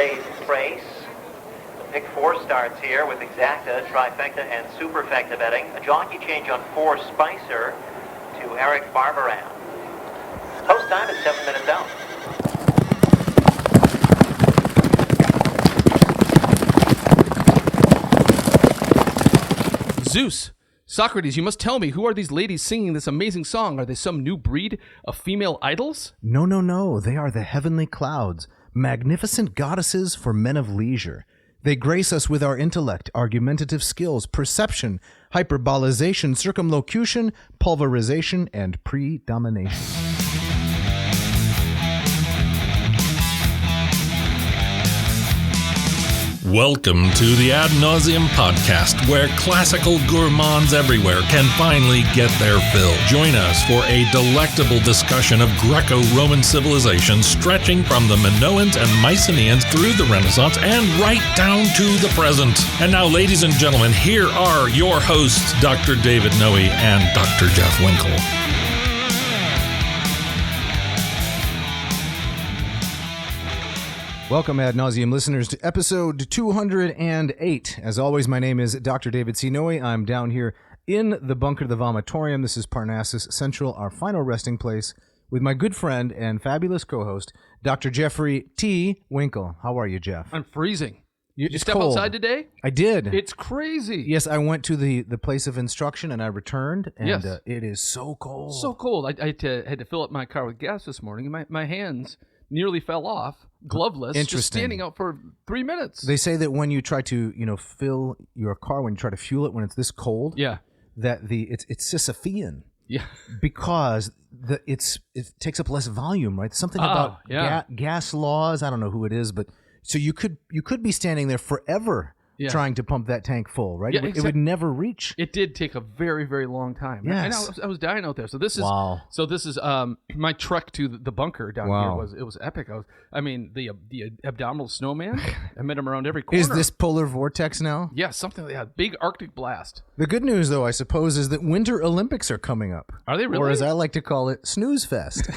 today's race. The pick 4 starts here with exacta, trifecta, and superfecta betting. A jockey change on 4 Spicer to Eric Barbaran. Post time is 7 minutes out. Zeus, Socrates, you must tell me, who are these ladies singing this amazing song? Are they some new breed of female idols? No. They are the heavenly clouds, magnificent goddesses for men of leisure. They grace us with our intellect, argumentative skills, perception, hyperbolization, circumlocution, pulverization, and predomination. Welcome to the Ad Nauseam podcast, where classical gourmands everywhere can finally get their fill. Join us for a delectable discussion of Greco-Roman civilization stretching from the Minoans and Mycenaeans through the Renaissance and right down to the present. And now, ladies and gentlemen, here are your hosts, Dr. David Noe and Dr. Jeff Winkle. Welcome, Ad Nauseam listeners, to episode 208. As always, my name is Dr. David C. Noe. I'm down here in the bunker, the vomitorium. This is Parnassus Central, our final resting place, with my good friend and fabulous co-host, Dr. Jeffrey T. Winkle. How are you, Jeff? I'm freezing. Did you step cold. outside today? I did. It's crazy. Yes, I went to the place of instruction and I returned, and Yes. It is so cold. So cold. I had to fill up my car with gas this morning, and my hands nearly fell off, gloveless, just standing out for 3 minutes. They say that when you try to, fill your car, when you try to fuel it when it's this cold, Yeah. that it's Sisyphean. Yeah. Because it takes up less volume, right? Something about gas laws. I don't know who it is, but so you could be standing there forever trying to pump that tank full, right? Yeah, it would never reach. It did take a very, very long time. Yes. And I was dying out there. So this is my trek to the bunker down here was epic. The abdominal snowman. I met him around every corner. Is this polar vortex now? Yeah, something like that. Big Arctic blast. The good news, though, I suppose, is that Winter Olympics are coming up. Are they really? Or as I like to call it, Snooze Fest.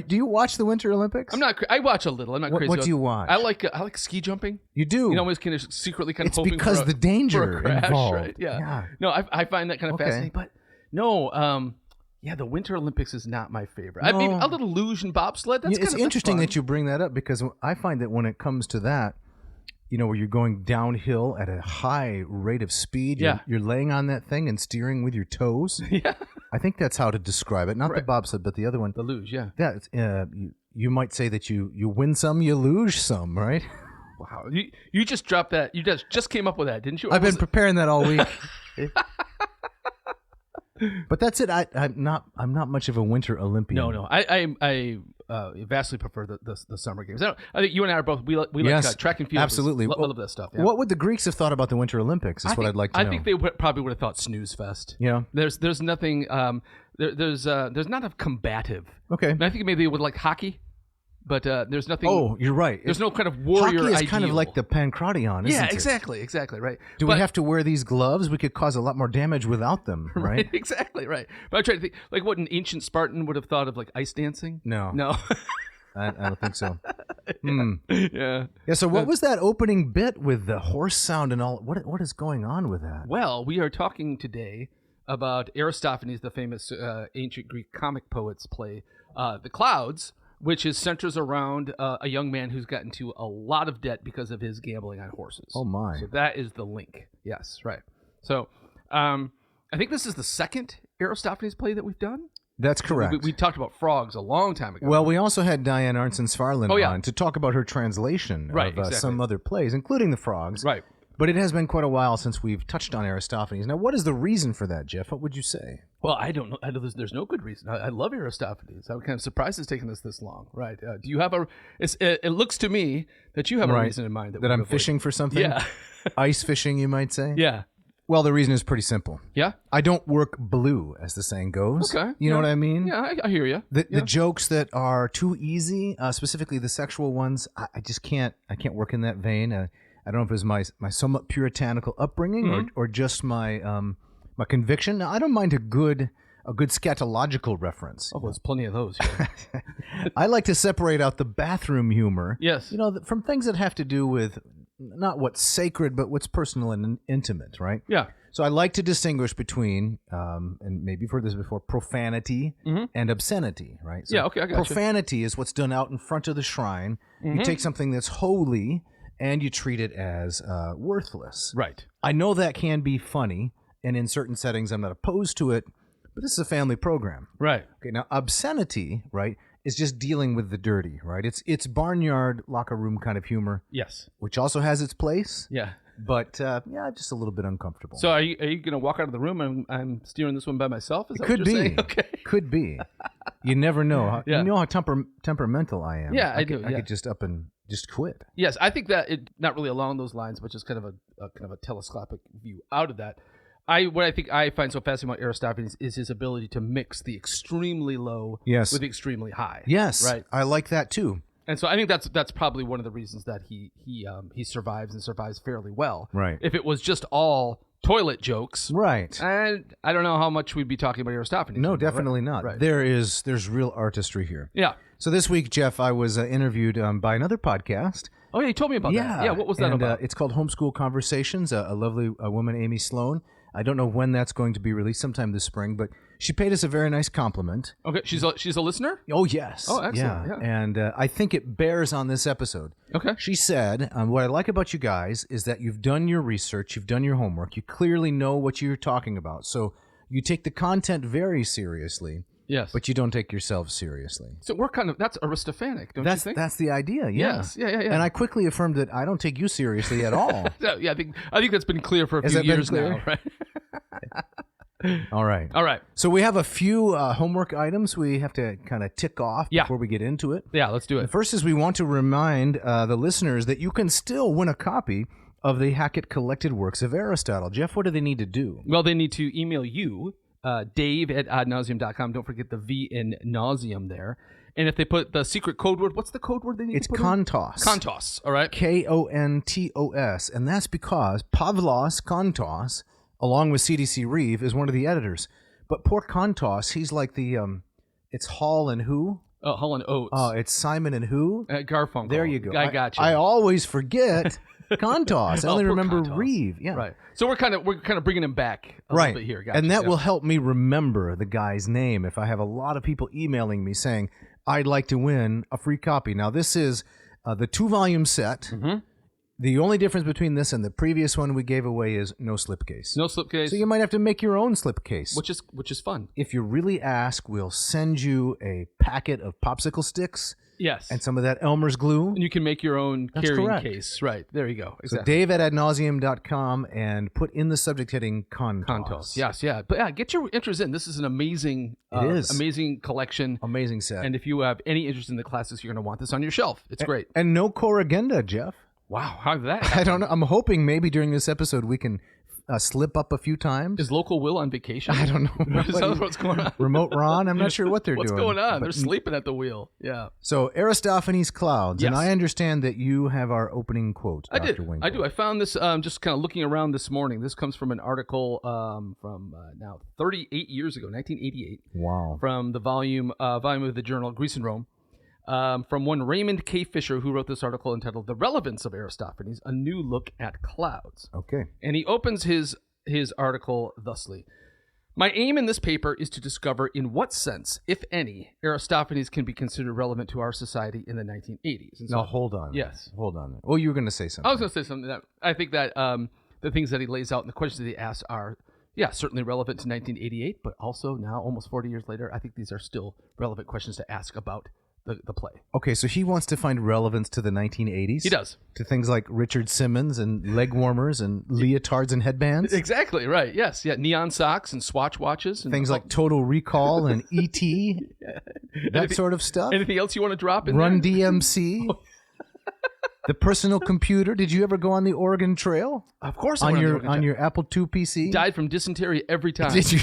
Do you watch the Winter Olympics? I watch a little. I'm not crazy. What do you watch? I like ski jumping. You do. Always kind of secretly kind of it's hoping because for the danger for a crash, involved. Right? Yeah. No, I find that kind of fascinating. But no, the Winter Olympics is not my favorite. No. I mean, a little luge and bobsled. It's interesting fun. that you bring that up, because I find that when it comes to that, where you're going downhill at a high rate of speed, you're laying on that thing and steering with your toes. Yeah. I think that's how to describe it. Not the bobsled, but the other one. The luge, yeah. Yeah, you might say that you win some, you luge some, right? Wow. You just dropped that. You just came up with that, didn't you? I've been preparing that all week. But that's it. I'm not much of a Winter Olympian. No. I vastly prefer the summer games. I think you and I are both we like track and field. Absolutely. Love that stuff. Yeah. What would the Greeks have thought about the Winter Olympics? I'd like to know. I think they probably would have thought snooze fest. Yeah. There's nothing. There's not a combative. Okay. And I think maybe they would like hockey. But there's nothing. Oh, you're right. There's no kind of warrior Hockey is ideal. kind of like the pancration, isn't it? Exactly, right. Do we have to wear these gloves? We could cause a lot more damage without them, right? Exactly, right. But I'm trying to think, like what an ancient Spartan would have thought of, like ice dancing. No. I don't think so. Yeah. Yeah. So what was that opening bit with the horse sound and all? What is going on with that? Well, we are talking today about Aristophanes, the famous ancient Greek comic poet's play, The Clouds, which centers around a young man who's gotten into a lot of debt because of his gambling on horses. Oh, my. So that is the link. Yes, right. So I think this is the second Aristophanes play that we've done. That's correct. We talked about frogs a long time ago. Well, we also had Diane Arntzen-Sfarland on to talk about her translation of some other plays, including the frogs. Right. But it has been quite a while since we've touched on Aristophanes. Now, what is the reason for that, Jeff? What would you say? Well, I don't know. There's no good reason. I love Aristophanes. I'm kind of surprised it's taken us this long. Right. Do you have it looks to me that you have a reason in mind. That I'm fishing for something? Yeah. Ice fishing, you might say? Yeah. Well, the reason is pretty simple. Yeah? I don't work blue, as the saying goes. Okay. You know what I mean? Yeah, I hear you. The jokes that are too easy, specifically the sexual ones, I just can't work in that vein. I don't know if it was my somewhat puritanical upbringing or just my my conviction. Now, I don't mind a good a good scatological reference. Oh, there's plenty of those here. I like to separate out the bathroom humor. Yes. From things that have to do with not what's sacred, but what's personal and intimate, right? Yeah. So I like to distinguish between, and maybe you've heard this before, profanity and obscenity, right? So Yeah, okay, I got you. profanity is what's done out in front of the shrine. You take something that's holy and you treat it as worthless. Right. I know that can be funny, and in certain settings I'm not opposed to it, but this is a family program. Right. Okay, now obscenity, right, is just dealing with the dirty, right? It's barnyard, locker room kind of humor, Yes. which also has its place, Yeah. but just a little bit uncomfortable. So are you going to walk out of the room and I'm steering this one by myself? Is that Could what you're be. saying? Okay. Could be. You never know. Yeah. You know how temperamental I am. Yeah, I could, do, I yeah. could just up and just quit. Yes, I think that it not really along those lines, but just kind of a telescopic view out of that. What I think I find so fascinating about Aristophanes is his ability to mix the extremely low Yes. with the extremely high. Yes, Right. I like that too. And so I think that's probably one of the reasons that he survives and survives fairly well. Right. If it was just all toilet jokes, Right. and I don't know how much we'd be talking about Aristophanes. No, right? definitely not. Right. There's real artistry here. Yeah. So this week, Jeff, I was interviewed by another podcast. Oh yeah, you told me about that. Yeah. What was that and, about? It's called Homeschool Conversations. A lovely woman, Amy Sloan. I don't know when that's going to be released, sometime this spring, but she paid us a very nice compliment. Okay, she's a listener. Oh, yes. Oh, excellent, yeah. And I think it bears on this episode. Okay. She said, what I like about you guys is that you've done your research, you've done your homework, you clearly know what you're talking about. So you take the content very seriously, Yes. but you don't take yourselves seriously. So we're that's Aristophanic, don't you think? That's the idea, yeah. Yes, yeah. And I quickly affirmed that I don't take you seriously at all. Yeah, I think that's been clear for a Has few that been years clear? now, right? All right. All right. So we have a few homework items we have to kind of tick off Yeah. before we get into it. Yeah, let's do The it. first is we want to remind the listeners that you can still win a copy of the Hackett Collected Works of Aristotle. Jeff, what do they need to do? Well, they need to email you, dave@adnauseum.com. Don't forget the V in nauseum there. And if they put the secret code word, what's the code word they need It's to put in? Kontos. Kontos, all right? Kontos. And that's because Pavlos Kontos, along with CDC Reeve, is one of the editors. But poor Kontos, he's like the, it's Hall and who? Hull and Oates. Oh, it's Simon and who? Garfunkel. There you go. I got you. I always forget Kontos. I only poor remember Kontos. Reeve. Yeah. Right. So we're kind of bringing him back a Right. little bit here. Gotcha. And that Yeah. will help me remember the guy's name if I have a lot of people emailing me saying, I'd like to win a free copy. Now, this is the 2-volume set. Mm-hmm. The only difference between this and the previous one we gave away is no slipcase. No slipcase, So you might have to make your own slipcase. which is fun. If you really ask, we'll send you a packet of popsicle sticks Yes. and some of that Elmer's glue. And you can make your own That's carrying correct. case. Right. There you go. So Exactly. dave@adnauseum.com and put in the subject heading Kontos. Kontos. Yes, yeah. But yeah, get your interest in. This is an amazing amazing collection. Amazing set. And if you have any interest in the classics, you're going to want this on your shelf. It's great. And no core agenda, Jeff. Wow, how did that happen? I don't know. I'm hoping maybe during this episode we can slip up a few times. Is Local Will on vacation? I don't know. Is that what's going on? Remote Ron? I'm not sure what they're What's doing. going on? But- They're sleeping at the wheel. Yeah. So Aristophanes Clouds, and Yes. I understand that you have our opening quote, I Dr. did. Winkle. I do. I found this just kind of looking around this morning. This comes from an article from now 38 years ago, 1988, Wow. from the volume of the journal Greece and Rome. From one Raymond K. Fisher, who wrote this article entitled "The Relevance of Aristophanes: A New Look at Clouds." Okay. And he opens his article thusly: "My aim in this paper is to discover in what sense, if any, Aristophanes can be considered relevant to our society in the 1980s." And so, Now, hold on. Yes. Hold on. Oh, you were going to say something. I was going to say something that I think that the things that he lays out and the questions that he asks are, certainly relevant to 1988, but also now, almost 40 years later, I think these are still relevant questions to ask about the play. Okay, so he wants to find relevance to the 1980s? He does. To things like Richard Simmons and leg warmers and leotards and headbands? Exactly, right. Yes, yeah. Neon socks and Swatch watches. And Things like Total Recall and E.T., that sort of stuff? Anything else you want to drop in Run there? DMC? The personal computer? Did you ever go on the Oregon Trail? Of course I On went your the Oregon on Trail. your Apple II PC? Died from dysentery every time. Did you?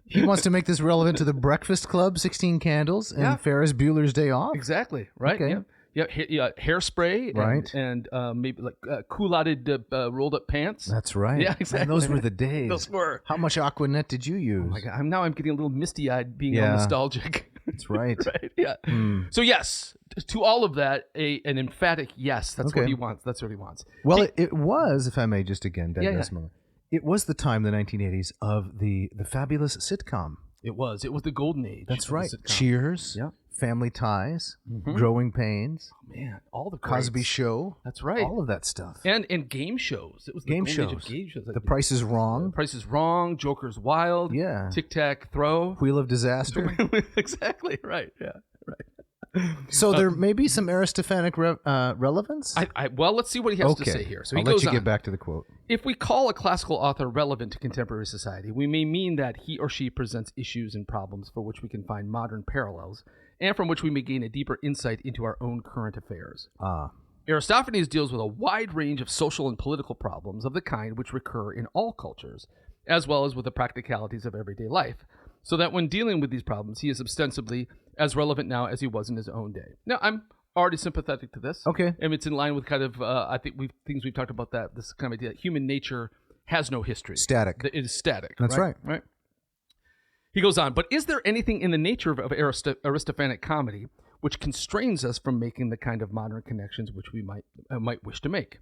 He wants to make this relevant to the Breakfast Club, 16 Candles, and Yeah. Ferris Bueller's Day Off? Exactly, right? Okay. Yeah. Hairspray, Right. and maybe like culotte rolled up pants. That's right. Yeah, Man, exactly. those were the days. Those were. How much Aquanet did you use? Oh my God, I'm getting a little misty-eyed being all nostalgic. That's right. Right. Yeah. So yes, to all of that, an emphatic yes. That's what he wants. That's what he wants. Well, it was, if I may just again digress a moment, it was the time, the 1980s, of the fabulous sitcom. It was the golden age. That's of right. the sitcom. Cheers. Yeah. Family Ties. Growing Pains. Oh, man, all the Cosby greats. Show. That's right. All of that stuff. And game shows. It was the Game golden age shows. of game shows. The Price is Wrong. Price is Wrong. Joker's Wild. Yeah. Tic Tac Throw. Wheel of Disaster. Exactly right. Yeah. Right. So there may be some Aristophanic relevance? Well, let's see what he has to say here. So I'll he let goes you on. get back to the quote. If we call a classical author relevant to contemporary society, we may mean that he or she presents issues and problems for which we can find modern parallels, and from which we may gain a deeper insight into our own current affairs. Aristophanes deals with a wide range of social and political problems of the kind which recur in all cultures, as well as with the practicalities of everyday life, so that when dealing with these problems, he is ostensibly as relevant now as he was in his own day. Now, I'm already sympathetic to this. Okay. And it's in line with kind of, I think things we've talked about this kind of idea that human nature has no history. Static. It is static. That's right. Right. He goes on, but is there anything in the nature of Aristophanic comedy which constrains us from making the kind of modern connections which we might wish to make?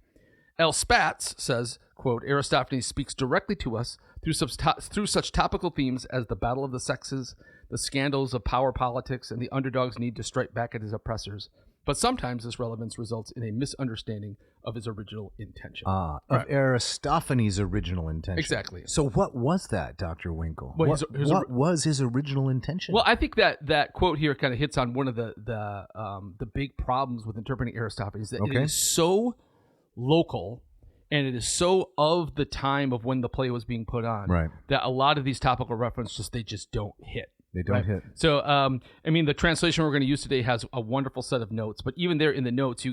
L. Spatz says, quote, Aristophanes speaks directly to us through such topical themes as the battle of the sexes, the scandals of power politics, and the underdog's need to strike back at his oppressors. But sometimes this relevance results in a misunderstanding of his original intention. Of Aristophanes' original intention. Exactly. So what was that, Dr. Winkle? Well, what was his original intention? Well, I think that quote here kind of hits on one of the big problems with interpreting Aristophanes, that it is so local and it is so of the time of when the play was being put on that a lot of these topical references they just don't hit. They don't hit. So, I mean, the translation we're going to use today has a wonderful set of notes, but even there in the notes,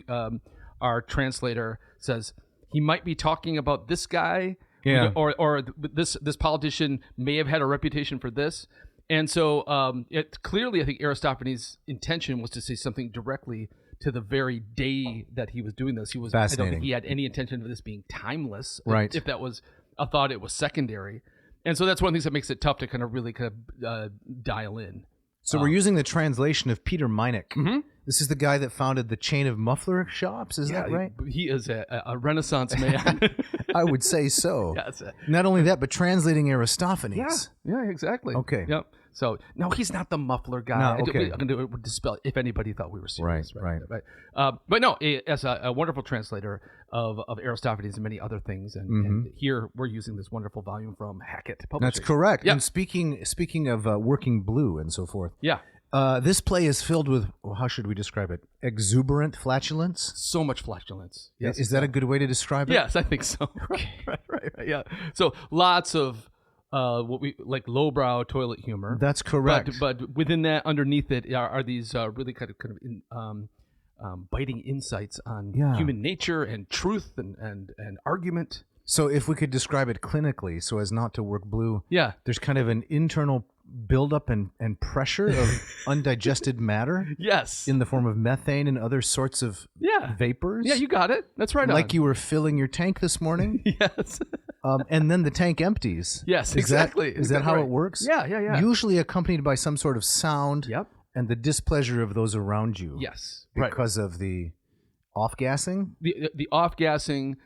our translator says he might be talking about this guy, or this politician may have had a reputation for this, and so clearly, I think Aristophanes' intention was to say something directly to the very day that he was doing this. I don't think he had any intention of this being timeless. Right. If that was a thought, it was secondary. And so that's one of the things that makes it tough to kind of really dial in. So we're using the translation of Peter Meineck. Mm-hmm. This is the guy that founded the chain of muffler shops, is that right? He is a Renaissance man. I would say so. Yes. Not only that, but translating Aristophanes. Yeah, exactly. Okay. Yep. So, no, he's not the muffler guy. No, okay. I'm going to dispel if anybody thought we were serious. Right. But no, as a wonderful translator of Aristophanes and many other things, and here we're using this wonderful volume from Hackett Publishing. That's correct. Yep. And speaking of working blue and so forth. Yeah. This play is filled with, how should we describe it? Exuberant flatulence? So much flatulence. Yes. Is that a good way to describe it? Yes, I think so. Okay. Right. Yeah. So lots of what we like lowbrow toilet humor. That's correct. But within that, underneath it, are these really kind of biting insights on human nature and truth and argument. So if we could describe it clinically, so as not to work blue, there's kind of an internal buildup and pressure of undigested matter. Yes. In the form of methane and other sorts of vapors. Yeah, you got it. That's right. Like you were filling your tank this morning. Yes. And then the tank empties. Yes, exactly. Is that how right. it works? Yeah. Usually accompanied by some sort of sound. Yep. And the displeasure of those around you. Yes. Because of the off-gassing? The off-gassing,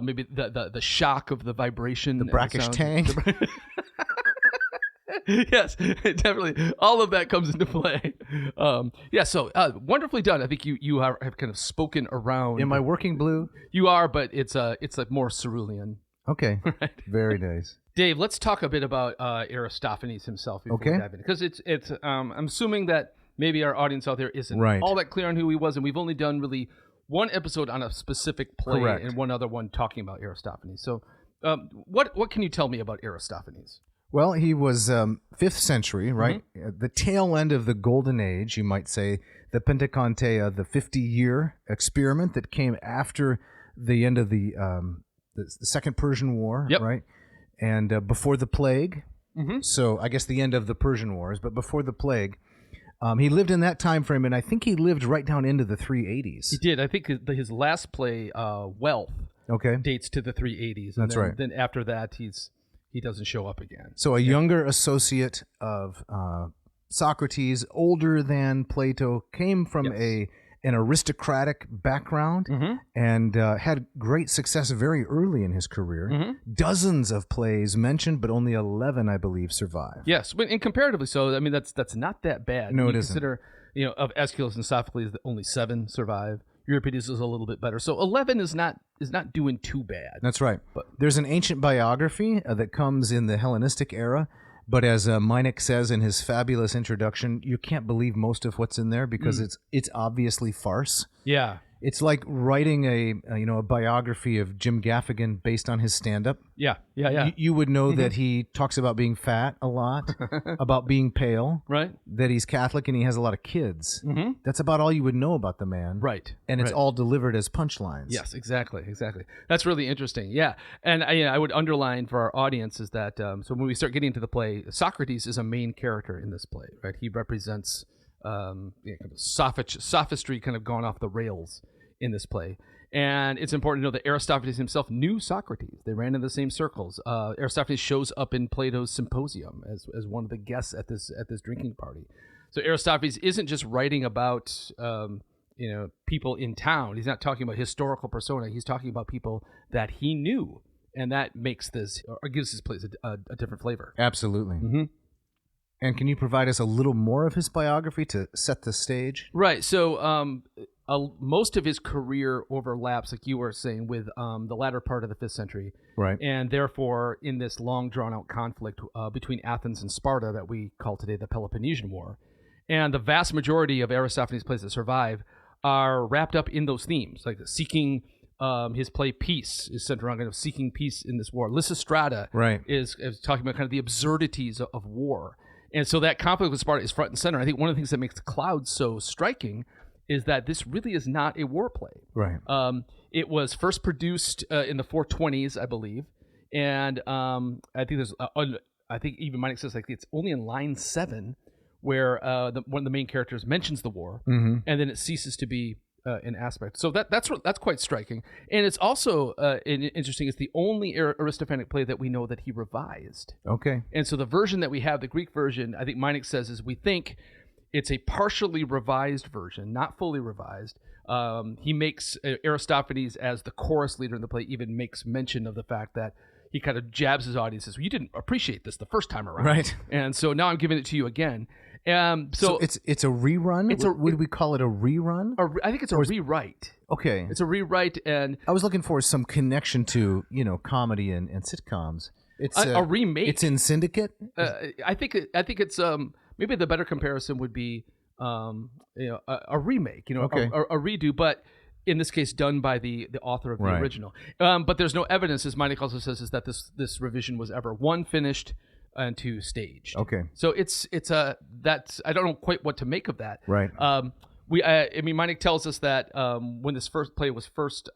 maybe the shock of the vibration. The brackish tank. Yes, definitely. All of that comes into play. So wonderfully done. I think you have kind of spoken around. Am I working blue? You are, but it's like more cerulean. Okay. Right. Very nice. Dave, let's talk a bit about Aristophanes himself before we dive in, because it's I'm assuming that maybe our audience out there isn't all that clear on who he was, and we've only done really one episode on a specific play and one other one talking about Aristophanes. So, what can you tell me about Aristophanes? Well, he was 5th century, right? Mm-hmm. The tail end of the Golden Age, you might say, the Penteconteia, the 50-year experiment that came after the end of the Second Persian War, right? And before the plague. Mm-hmm. So I guess the end of the Persian Wars, but before the plague. He lived in that time frame, and I think he lived right down into the 380s. He did. I think his last play, Wealth, dates to the 380s. And That's right. Then after that, he doesn't show up again. So a younger associate of Socrates, older than Plato, came from an aristocratic background and had great success very early in his career. Dozens of plays mentioned, but only 11, I believe, survived. Yes, but and comparatively so, I mean, that's not that bad. No, When it you isn't. Consider, of Aeschylus and Sophocles, only 7 survive. Euripides is a little bit better. So 11 is not doing too bad. That's right. But there's an ancient biography that comes in the Hellenistic era, but as Meineck says in his fabulous introduction, you can't believe most of what's in there because it's obviously farce. Yeah. It's like writing a biography of Jim Gaffigan based on his stand-up. Yeah. You would know that he talks about being fat a lot, about being pale, Right. that he's Catholic and he has a lot of kids. That's about all you would know about the man. Right. And it's Right. all delivered as punchlines. Yes, exactly. That's really interesting. Yeah, and I would underline for our audience is that so when we start getting into the play, Socrates is a main character in this play, right? He represents kind of sophistry kind of gone off the rails in this play. And it's important to know that Aristophanes himself knew Socrates. They ran in the same circles. Aristophanes shows up in Plato's Symposium as one of the guests at this drinking party. So Aristophanes isn't just writing about people in town. He's not talking about historical persona. He's talking about people that he knew, and that makes this or gives this place a different flavor. Absolutely. And can you provide us a little more of his biography to set the stage? Right. So most of his career overlaps, like you were saying, with the latter part of the 5th century. Right. And therefore, in this long, drawn-out conflict between Athens and Sparta that we call today the Peloponnesian War. And the vast majority of Aristophanes' plays that survive are wrapped up in those themes, like seeking his play Peace is centered around kind of seeking peace in this war. Lysistrata is talking about kind of the absurdities of war. And so that conflict with Sparta is front and center. I think one of the things that makes the Clouds so striking is that this really is not a war play. Right. It was first produced in the 420s, I believe, and I think I think even Meineck says like it's only in line 7 where one of the main characters mentions the war, and then it ceases to be an aspect. So that's quite striking, and it's also interesting. It's the only Aristophanic play that we know that he revised. Okay. And so the version that we have, the Greek version, I think Meineck says is we think it's a partially revised version, not fully revised. He makes Aristophanes as the chorus leader in the play even makes mention of the fact that he kind of jabs his audience, says, well, you didn't appreciate this the first time around. Right. And so now I'm giving it to you again. So it's a rerun? Would we call it a rerun? I think it's a rewrite. Okay. It's a rewrite, and I was looking for some connection to, comedy and sitcoms. It's a remake. It's in Syndicate? I think it's maybe the better comparison would be a remake, Okay. a redo, but in this case done by the author of the original. But there's no evidence, as Meineck also says, is that this revision was ever 1 finished and 2 staged. Okay. So it's that's I don't know quite what to make of that. Right. Meineck tells us that when this first play was first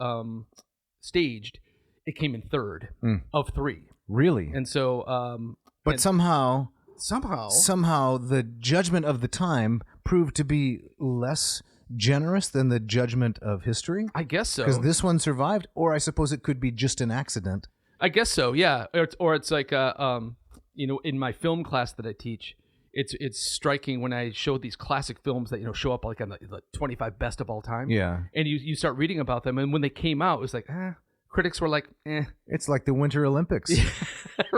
staged, it came in 3rd of 3. Really? And so but somehow the judgment of the time proved to be less generous than the judgment of history? I guess so. Because this one survived, or I suppose it could be just an accident. I guess so, yeah. Or it's like in my film class that I teach, it's striking when I show these classic films that show up like on the 25 best of all time. Yeah. And you start reading about them, and when they came out, it was like, critics were like, It's like the Winter Olympics.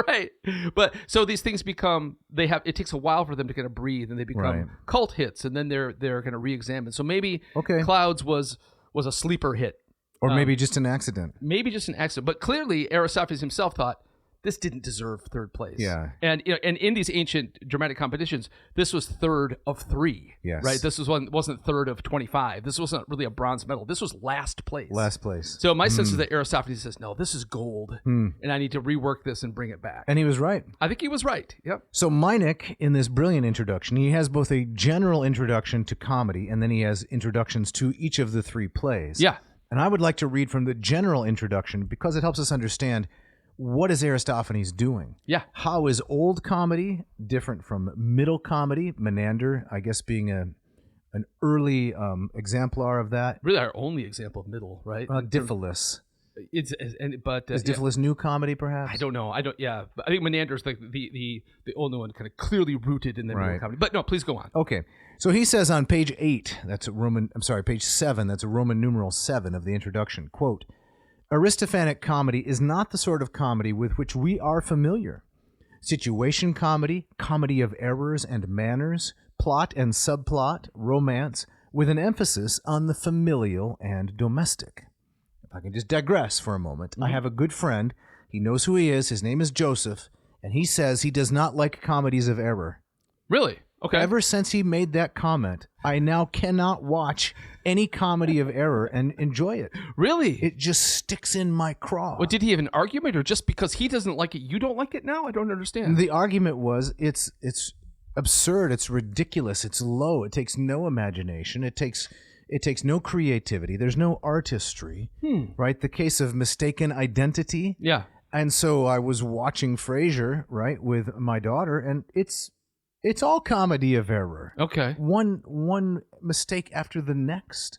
Right. But so these things become it takes a while for them to kind of breathe, and they become cult hits, and then they're going to re-examine. So maybe Clouds was a sleeper hit. Or maybe just an accident. Maybe just an accident. But clearly Aristophanes himself thought this didn't deserve 3rd place. Yeah. And and in these ancient dramatic competitions, this was 3rd of 3. Yes. Right? This wasn't 3rd of 25. This wasn't really a bronze medal. This was last place. Last place. So my sense is that Aristophanes says, no, this is gold, and I need to rework this and bring it back. And he was right. I think he was right. Yep. So Meineck, in this brilliant introduction, he has both a general introduction to comedy, and then he has introductions to each of the 3 plays. Yeah. And I would like to read from the general introduction because it helps us understand what is Aristophanes doing? Yeah. How is old comedy different from middle comedy? Menander, I guess, being an early exemplar of that. Really, our only example of middle, right? Diphilus. Is Diphilus new comedy, perhaps? I don't know. Yeah, but I think Menander's like the only one kind of clearly rooted in the middle comedy. But no, please go on. Okay. So he says on page 8, page 7, that's a Roman numeral 7 of the introduction, quote, Aristophanic comedy is not the sort of comedy with which we are familiar. Situation comedy, comedy of errors and manners, plot and subplot, romance, with an emphasis on the familial and domestic. If I can just digress for a moment, I have a good friend. He knows who he is. His name is Joseph, and he says he does not like comedies of error. Really? Okay. Ever since he made that comment, I now cannot watch any comedy of error and enjoy it. Really? It just sticks in my craw. Well, did he have an argument, or just because he doesn't like it, you don't like it now? I don't understand. The argument was it's absurd, it's ridiculous, it's low, it takes no imagination, it takes no creativity, there's no artistry, right? The case of mistaken identity. Yeah. And so I was watching Frasier, right, with my daughter, and it's all comedy of error. Okay. One mistake after the next.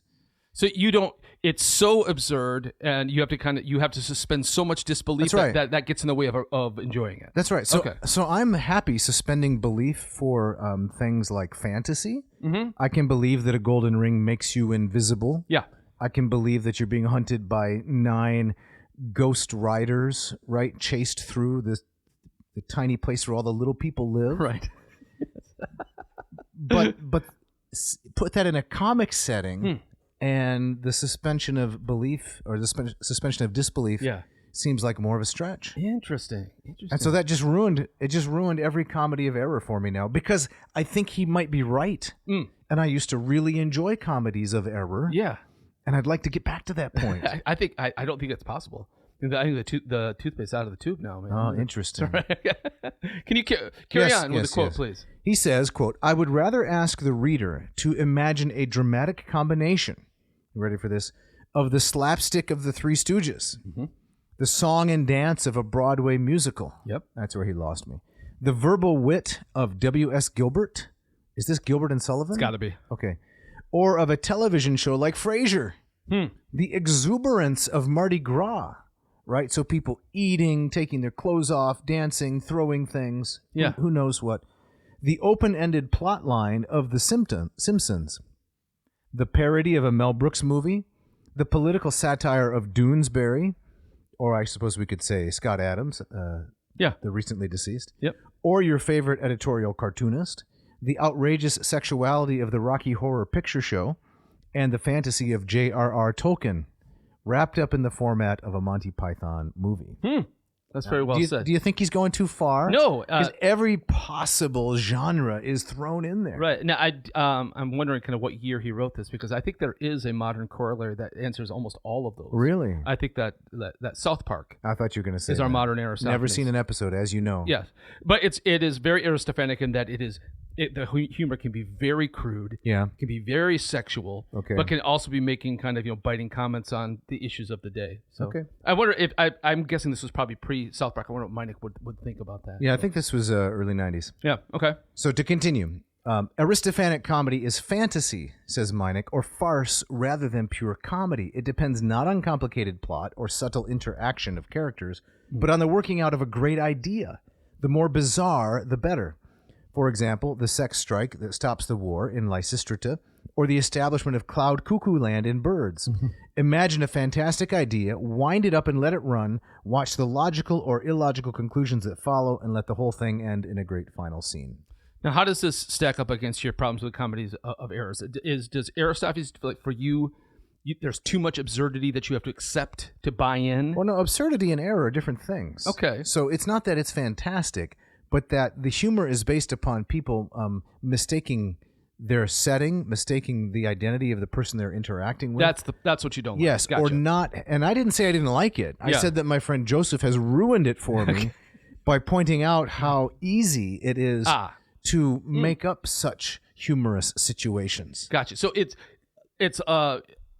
So you don't. It's so absurd, and you have to suspend so much disbelief. That's right. that gets in the way of enjoying it. That's right. So I'm happy suspending belief for things like fantasy. Mm-hmm. I can believe that a golden ring makes you invisible. Yeah. I can believe that you're being hunted by 9 ghost riders, right, chased through the tiny place where all the little people live. Right. but put that in a comic setting, and the suspension of belief or the suspension of disbelief seems like more of a stretch. Interesting. And so that just ruined every comedy of error for me now, because I think he might be right. And I used to really enjoy comedies of error. Yeah. And I'd like to get back to that point. I don't think it's possible. I think the toothpaste out of the tube now, man. Oh, interesting. Can you carry on with the quote, please? He says, quote, I would rather ask the reader to imagine a dramatic combination, you ready for this, of the slapstick of the Three Stooges, the song and dance of a Broadway musical. Yep. That's where he lost me. The verbal wit of W.S. Gilbert. Is this Gilbert and Sullivan? It's got to be. Okay. Or of a television show like Frasier. The exuberance of Mardi Gras. Right? So people eating, taking their clothes off, dancing, throwing things. Yeah. Who knows what. The open-ended plot line of The Simpsons. The parody of a Mel Brooks movie. The political satire of Doonesbury. Or I suppose we could say Scott Adams. The recently deceased. Yep. Or your favorite editorial cartoonist. The outrageous sexuality of the Rocky Horror Picture Show. And the fantasy of J.R.R. Tolkien. Wrapped up in the format of a Monty Python movie. That's very well said. Do you think he's going too far? No. Because every possible genre is thrown in there. Right. Now, I'm wondering kind of what year he wrote this, because I think there is a modern corollary that answers almost all of those. Really? I think that South Park I thought you were going to say is our modern Aristophanes. Never seen an episode, as you know. Yes. But it is very Aristophanic in that the humor can be very crude. Yeah. Can be very sexual. Okay. But can also be making kind of biting comments on the issues of the day. So Okay. I wonder if I'm guessing this was probably pre-South Park. I wonder what Meineck would think about that. Yeah, I think this was early 90s. Yeah. Okay. So to continue, Aristophanic comedy is fantasy, says Meineck, or farce rather than pure comedy. It depends not on complicated plot or subtle interaction of characters, but on the working out of a great idea. The more bizarre, the better. For example, the sex strike that stops the war in Lysistrata, or the establishment of Cloud Cuckoo Land in Birds. Imagine a fantastic idea, wind it up and let it run, watch the logical or illogical conclusions that follow, and let the whole thing end in a great final scene. Now, how does this stack up against your problems with comedies of errors? Does Aristophanes, like for you, there's too much absurdity that you have to accept to buy in? Well, no, absurdity and error are different things. Okay. So it's not that it's fantastic, but that the humor is based upon people mistaking their setting, mistaking the identity of the person they're interacting with. That's what you don't like. Yes, Gotcha. or not. And I didn't say I didn't like it. I said that my friend Joseph has ruined it for me by pointing out how easy it is to make up such humorous situations. Gotcha. So it's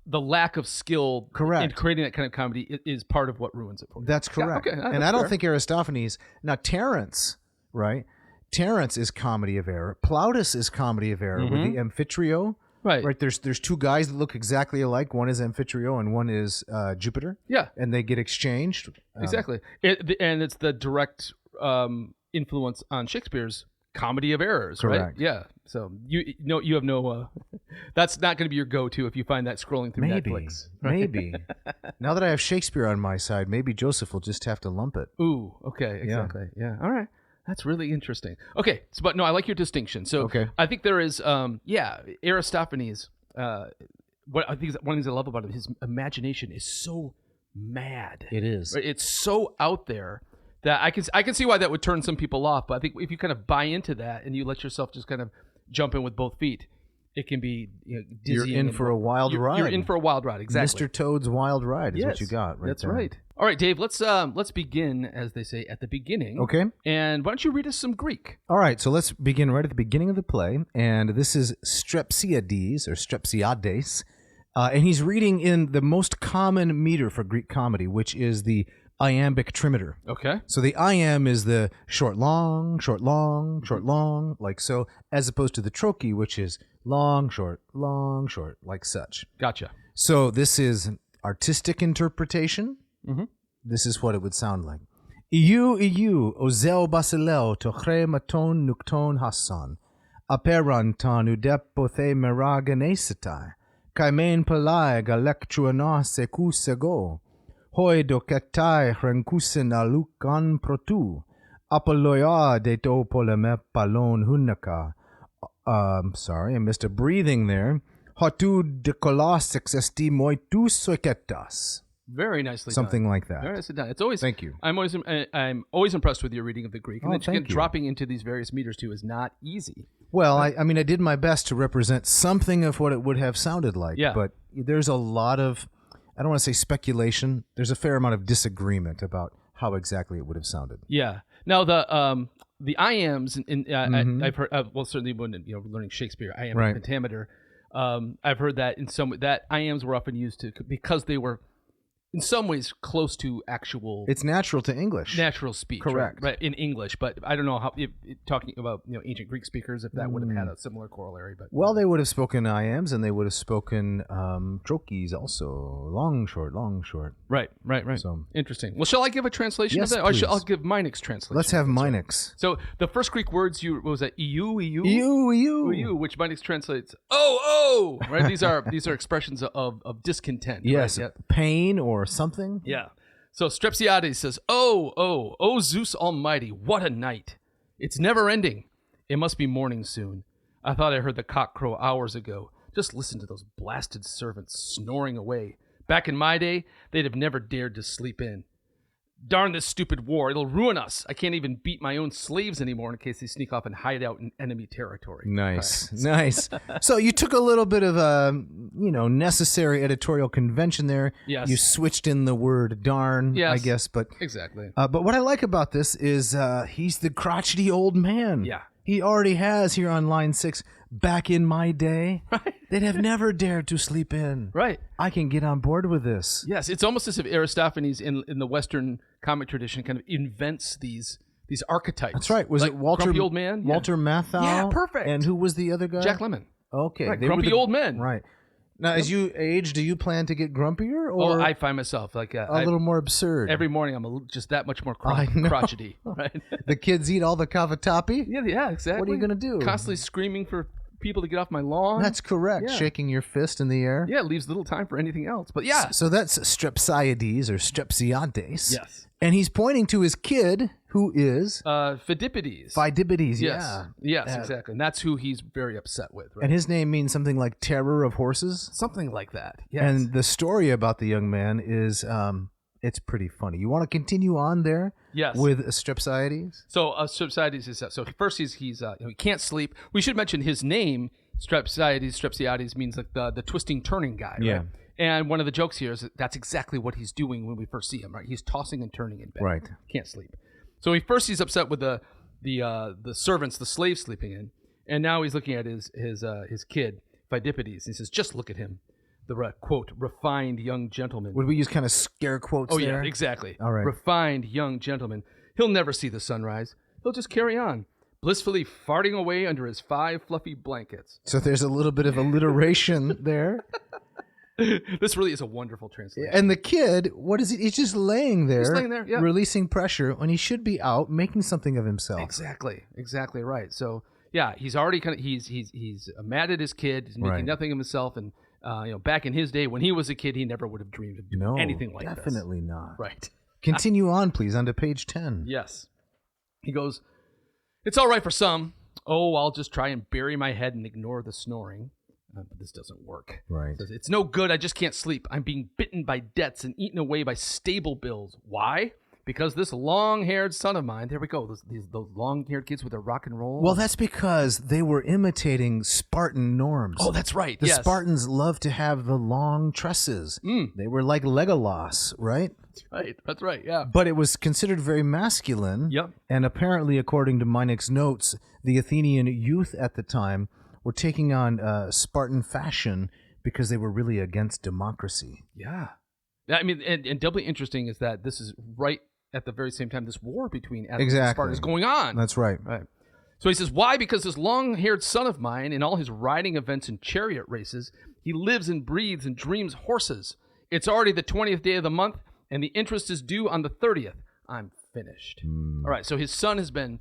the lack of skill Correct. in creating that kind of comedy is part of what ruins it for you. That's correct. Yeah, okay, and that's I don't fair. think Aristophanes. Now Terence, right? Terence is comedy of error. Plautus is comedy of error with the Amphitrio. Right. Right. There's two guys that look exactly alike. One is Amphitrio and one is Jupiter. Yeah. And they get exchanged. Exactly. And it's the direct influence on Shakespeare's comedy of errors, right? Correct. Yeah. So you have no that's not going to be your go-to if you find that scrolling through Maybe. Netflix. Maybe. Now that I have Shakespeare on my side, maybe Joseph will just have to lump it. Ooh, okay, exactly. Yeah. All right. That's really interesting. Okay, so, but no, I like your distinction. So Okay. I think there is Aristophanes what I think is one of the things I love about him, his imagination is so mad. It is. Right? It's so out there that I can see why that would turn some people off, but I think if you kind of buy into that and you let yourself just kind of jump in with both feet, it can be dizzying. You're in for a wild ride. You're in for a wild ride, exactly. Mr. Toad's Wild Ride is what you Yes, got right that's there. right. All right, Dave, let's begin, as they say, at the beginning. Okay. And why don't you read us some Greek? All right, so let's begin right at the beginning of the play, and this is Strepsiades, or Strepsiades, and he's reading in the most common meter for Greek comedy, which is the iambic trimeter. Okay. So the iamb is the short, long, short, long, short, long, like so, as opposed to the trochee, which is long, short, like such. Gotcha. So this is artistic interpretation. Mm-hmm. This is what it would sound like. Iu, ozeo basileo, tochre maton nukton hasan, aperantan udepothe meragenesetai, kaimen palai galektuana seku sego, hoi doketai hrenkusen alukan protu, apoloya de to poleme palon hunaka. Sorry, I missed a breathing there. Hotu de colossex esti moitu soiketas. Very nicely Something done. like that. Very nicely done. It's always. Thank you. I'm always impressed with your reading of the Greek, and Oh, then thank you. dropping into these various meters too is not easy. Well, I mean, I did my best to represent something of what it would have sounded like. Yeah. But there's a lot of, I don't want to say speculation. There's a fair amount of disagreement about how exactly it would have sounded. Yeah. Now the iambs Mm-hmm. I've heard well certainly when learning Shakespeare iambic Right. pentameter I've heard that that iambs were often used to because they were in some ways close to actual It's natural to English. natural speech, Correct. right, in English. But I don't know how if talking about ancient Greek speakers if that would have had a similar corollary. But Well, they would have spoken iambs and they would have spoken trochees also. Long, short, long, short. right. So- Interesting. Well, shall I give a translation Yes, of that? Or please. I'll give Meineck's translation. Let's have Meineck's. So the first Greek words what was that? Eu, You. which Meineck translates oh, right? These are expressions of discontent. Yes, right? pain or something. Yeah. So Strepsiades says, oh, Zeus Almighty, what a night! It's never ending. It must be morning soon. I thought I heard the cock crow hours ago. Just listen to those blasted servants snoring away. Back in my day, they'd have never dared to sleep in. Darn this stupid war. It'll ruin us. I can't even beat my own slaves anymore in case they sneak off and hide out in enemy territory. Nice, nice. So you took a little bit of necessary editorial convention there. Yes. You switched in the word darn, Yes. I guess. But Exactly. but what I like about this is he's the crotchety old man. Yeah. He already has here on line 6, back in my day, Right. they'd have never dared to sleep in. Right. I can get on board with this. Yes, it's almost as if Aristophanes in the Western comic tradition kind of invents these archetypes. That's right. Was Like it Walter? Grumpy Old Man? Yeah. Walter Matthau? Yeah, perfect. And who was the other guy? Jack Lemmon. Okay. Right, they were grumpy old men. Right. Now, as you age, do you plan to get grumpier Oh, or I find myself like a little more absurd? every morning I'm just that much more I know. crotchety. Right? The kids eat all the cavatappi? yeah, exactly. What are you going to do? Constantly screaming for people to get off my lawn. That's correct. Yeah. Shaking your fist in the air. Yeah, it leaves little time for anything else. But yeah. So that's Strepsiades or Strepsiades. Yes. And he's pointing to his kid, who is Phidippides. Phidipides. Yes. Yeah. Yes, exactly. And that's who he's very upset with, right? And his name means something like terror of horses. Something like that. Yes. And the story about the young man is it's pretty funny. You want to continue on there? Yes. With Strepsiades? So Strepsiades is so first he's he can't sleep. We should mention his name. Strepsiades means like the twisting turning guy. Right? Yeah. And one of the jokes here is that's exactly what he's doing when we first see him. Right. He's tossing and turning in bed. Right. Can't sleep. So he's upset with the servants, the slaves sleeping in, and now he's looking at his kid Phidipides. And he says, "Just look at him. quote, refined young gentleman. Would we use kind of scare quotes there? Yeah, exactly. All right. Refined young gentleman. He'll never see the sunrise. He'll just carry on, blissfully farting away under his 5 fluffy blankets. So there's a little bit of alliteration there. This really is a wonderful translation. And the kid, what is he? He's just laying there, yeah. releasing pressure when he should be out making something of himself. Exactly right. So yeah, he's already he's mad at his kid. He's making nothing of himself, and back in his day when he was a kid, he never would have dreamed of doing anything like definitely this. not. Right. Continue on, please, onto page 10. Yes. He goes, "It's all right for some. Oh, I'll just try and bury my head and ignore the snoring. But this doesn't work. Right. Says, it's no good. I just can't sleep. I'm being bitten by debts and eaten away by stable bills. Why? Because this long-haired son of mine." There we go. Those long-haired kids with their rock and roll. Well, that's because they were imitating Spartan norms. Oh, that's right. The Spartans loved to have the long tresses. They were like Legolas, right? That's right. Yeah. But it was considered very masculine. Yep. And apparently, according to Meineck's notes, the Athenian youth at the time were taking on Spartan fashion because they were really against democracy. Yeah. I mean, and doubly interesting is that this is right at the very same time this war between Athens and Sparta is going on. That's right. Right. So he says, why? Because this long-haired son of mine, in all his riding events and chariot races, he lives and breathes and dreams horses. It's already the 20th day of the month, and the interest is due on the 30th. I'm finished. All right, so his son has been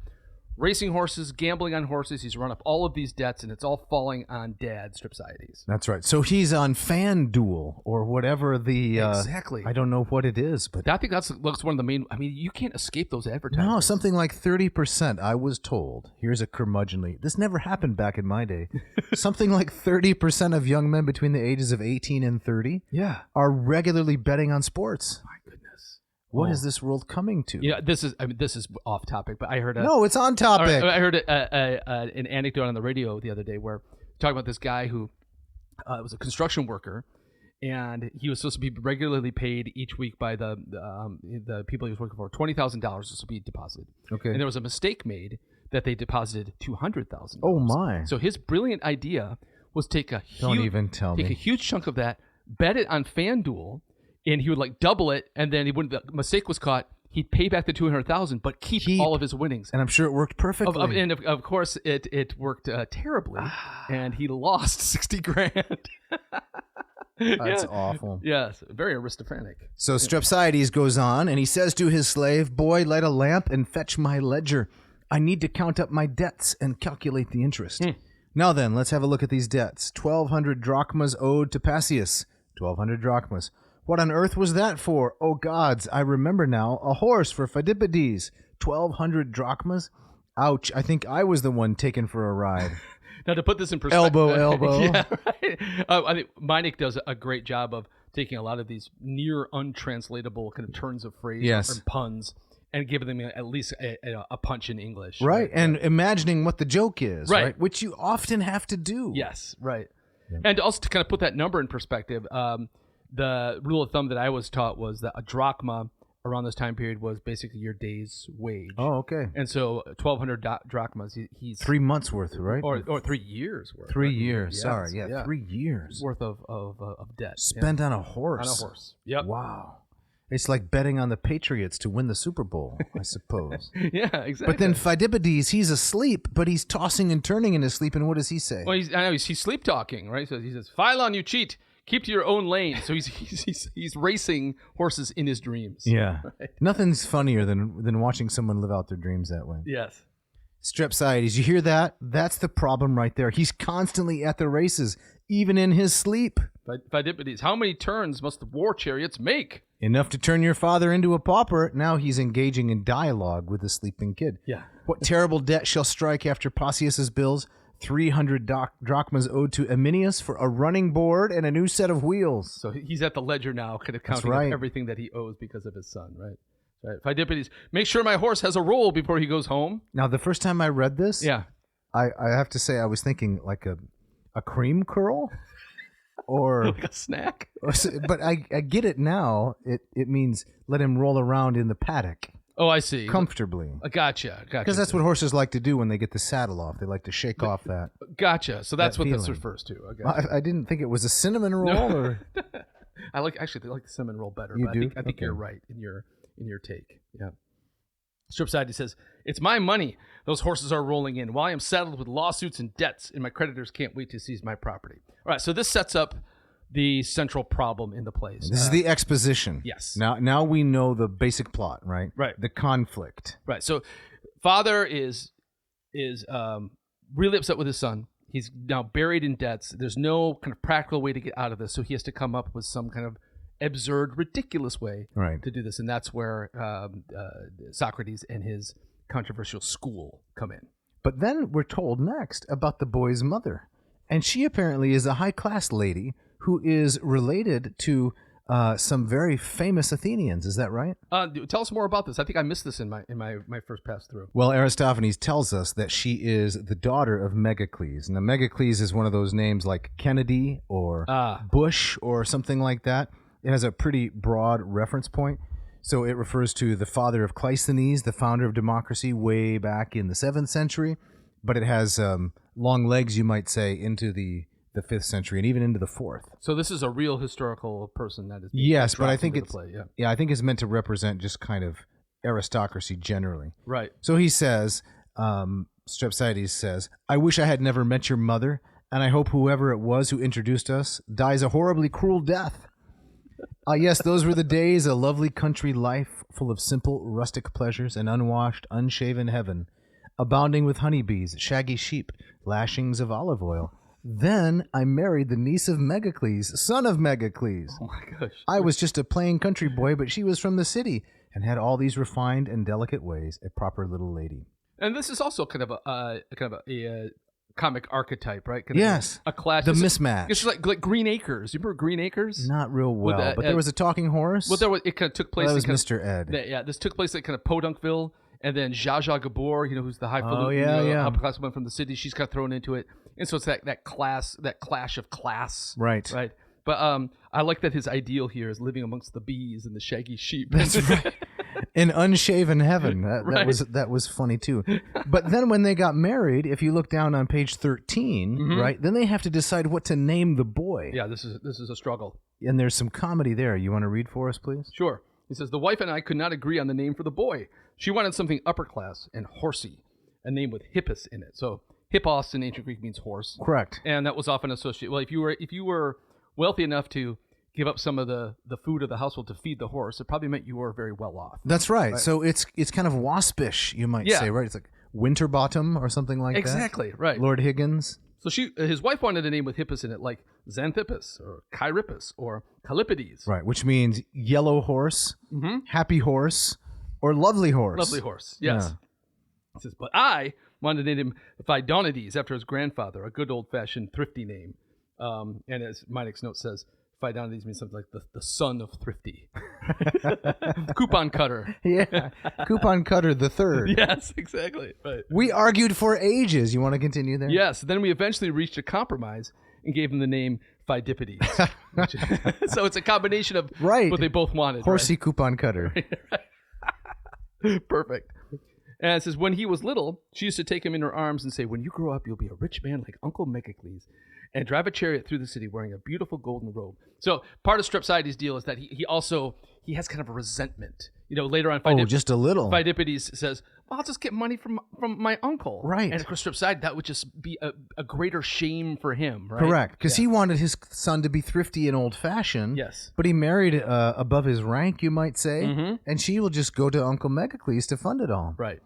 racing horses, gambling on horses. He's run up all of these debts, and it's all falling on Dad, Stripsiades. That's right. So he's on FanDuel or whatever the... exactly. I don't know what it is, but... I think that's one of the main... I mean, you can't escape those advertisements. No, something like 30%, I was told. Here's a curmudgeonly... This never happened back in my day. Something like 30% of young men between the ages of 18 and 30 are regularly betting on sports. My goodness. What is this world coming to? Yeah, this is off topic, but I heard No, it's on topic. I heard an anecdote on the radio the other day where talking about this guy who was a construction worker, and he was supposed to be regularly paid each week by the people he was working for. $20,000 was to be deposited. Okay. And there was a mistake made that they deposited $200,000. Oh my! So his brilliant idea was take a huge chunk of that, bet it on FanDuel. And he would double it, and then when the mistake was caught, he'd pay back the $200,000, but keep all of his winnings. And I'm sure it worked perfectly. And of course, it worked terribly, and he lost $60,000. That's awful. Yes, very Aristophanic. So Strepsiades goes on, and he says to his slave, "Boy, light a lamp and fetch my ledger. I need to count up my debts and calculate the interest." Now then, let's have a look at these debts. 1,200 drachmas owed to Passius. 1,200 drachmas. What on earth was that for? Oh gods, I remember now. A horse for Phidippides. 1,200 drachmas? Ouch, I think I was the one taken for a ride. Now, to put this in perspective... Elbow. Yeah, right. I think Meineck does a great job of taking a lot of these near untranslatable kind of turns of phrase or puns and giving them at least a punch in English. Right, and imagining what the joke is, right? Which you often have to do. Yes, right. Yeah. And also to kind of put that number in perspective... the rule of thumb that I was taught was that a drachma around this time period was basically your day's wage. Oh, okay. And so 1,200 drachmas, he's 3 months worth, right? Or 3 years worth. 3 years. Yes, sorry, 3 years worth of debt spent on a horse. On a horse. Yep. Wow. It's like betting on the Patriots to win the Super Bowl, I suppose. Yeah, exactly. But then Phidippides, he's asleep, but he's tossing and turning in his sleep. And what does he say? Well, he's sleep talking, right? So he says, "Philon, you cheat. Keep to your own lane." So he's racing horses in his dreams. Yeah. Right? Nothing's funnier than watching someone live out their dreams that way. Yes. Strepsiades, you hear that? That's the problem right there. He's constantly at the races, even in his sleep. Phidippides, how many turns must the war chariots make? Enough to turn your father into a pauper. Now he's engaging in dialogue with the sleeping kid. Yeah. What terrible debt shall strike after Passius's bills? 300 drachmas owed to Aminius for a running board and a new set of wheels. So he's at the ledger now, kind of counting up everything that he owes because of his son, right? Right. Phidippides, make sure my horse has a roll before he goes home. Now, the first time I read this, I have to say I was thinking like a cream curl or like a snack. But I get it now. It means let him roll around in the paddock. Oh, I see. Comfortably. Gotcha. Because that's what horses like to do when they get the saddle off. They like to shake off that. Gotcha. So that's that what this feeling. refers to. Okay. I didn't think it was a cinnamon roll. Or... I like the cinnamon roll better. You but do? I think Okay. you're right in your take. Yeah. Stripside says, "It's my money. Those horses are rolling in. While I am saddled with lawsuits and debts, and my creditors can't wait to seize my property." All right. So this sets up the central problem in the place. This is the exposition. Yes. Now we know the basic plot, right? Right. The conflict. Right. So father is really upset with his son. He's now buried in debts. There's no kind of practical way to get out of this, so he has to come up with some kind of absurd, ridiculous way Right. to do this, and that's where Socrates and his controversial school come in. But then we're told next about the boy's mother, and she apparently is a high-class lady who is related to some very famous Athenians. Is that right? Tell us more about this. I think I missed this in my first pass through. Well, Aristophanes tells us that she is the daughter of Megacles. Now, Megacles is one of those names like Kennedy or Bush or something like that. It has a pretty broad reference point. So it refers to the father of Cleisthenes, the founder of democracy way back in the 7th century. But it has long legs, you might say, into the 5th century and even into the 4th. So this is a real historical person that is. Yes, but I think it's it's I think it's meant to represent just kind of aristocracy generally. right. So he says, Strepsiades says, "I wish I had never met your mother, and I hope whoever it was who introduced us dies a horribly cruel death. Yes, those were the days, a lovely country life, full of simple, rustic pleasures, and unwashed, unshaven heaven, abounding with honeybees, shaggy sheep, lashings of olive oil. Then I married the niece of Megacles, son of Megacles. Oh my gosh. I was just a plain country boy, but she was from the city, and had all these refined and delicate ways, a proper little lady." And this is also kind of a comic archetype, right? Kind Yes. of a clash. The It's mismatch. It's like Green Acres. You remember Green Acres? Not real well, that, but there was a talking horse. Well, it kind of took place. Well, that was in Mr. Ed. Yeah, this took place at kind of Podunkville, and then Zsa Zsa Gabor, who's the highfalutin, yeah. upperclassman from the city. She's got thrown into it, and so it's that clash of class, Right. Right. But I like that his ideal here is living amongst the bees and the shaggy sheep. That's right. In unshaven heaven. Right. That was funny too. But then when they got married, if you look down on page 13, right, then they have to decide what to name the boy. Yeah, this is a struggle. And there's some comedy there. You want to read for us, please? Sure. He says, "The wife and I could not agree on the name for the boy. She wanted something upper class and horsey, a name with hippos in it." So hippos in ancient Greek means horse. Correct. And that was often associated. Well, if you were wealthy enough to give up some of the food of the household to feed the horse, it probably meant you were very well off. That's right. So it's kind of waspish, you might say, right? It's like Winterbottom or something like that. Exactly, right. Lord Higgins. So his wife wanted a name with hippos in it, like Xanthippus or Chirippus or Callipides. Right, which means yellow horse, happy horse, or lovely horse. Lovely horse, yes. He says, "But I wanted to name him Phidonides after his grandfather, a good old-fashioned thrifty name." And as Meineck's note says, Phidonides means something like the son of thrifty. Coupon cutter. Yeah, Coupon Cutter the Third. Yes, exactly. Right. We argued for ages. You want to continue there? Yes. Then we eventually reached a compromise and gave him the name Phidippides. So it's a combination of Right. what they both wanted. Horsey Coupon Cutter. Right? Perfect. And it says, when he was little, she used to take him in her arms and say, "When you grow up, you'll be a rich man like Uncle Megacles, and drive a chariot through the city wearing a beautiful golden robe." So part of Strepsiades' deal is that he has kind of a resentment. Later on, Just a little. Phidippides says, "Well, I'll just get money from my uncle." Right. And of course, Strepsiades, that would just be a greater shame for him, right? Correct, because he wanted his son to be thrifty and old-fashioned. Yes. But he married above his rank, you might say, and she will just go to Uncle Megacles to fund it all. Right.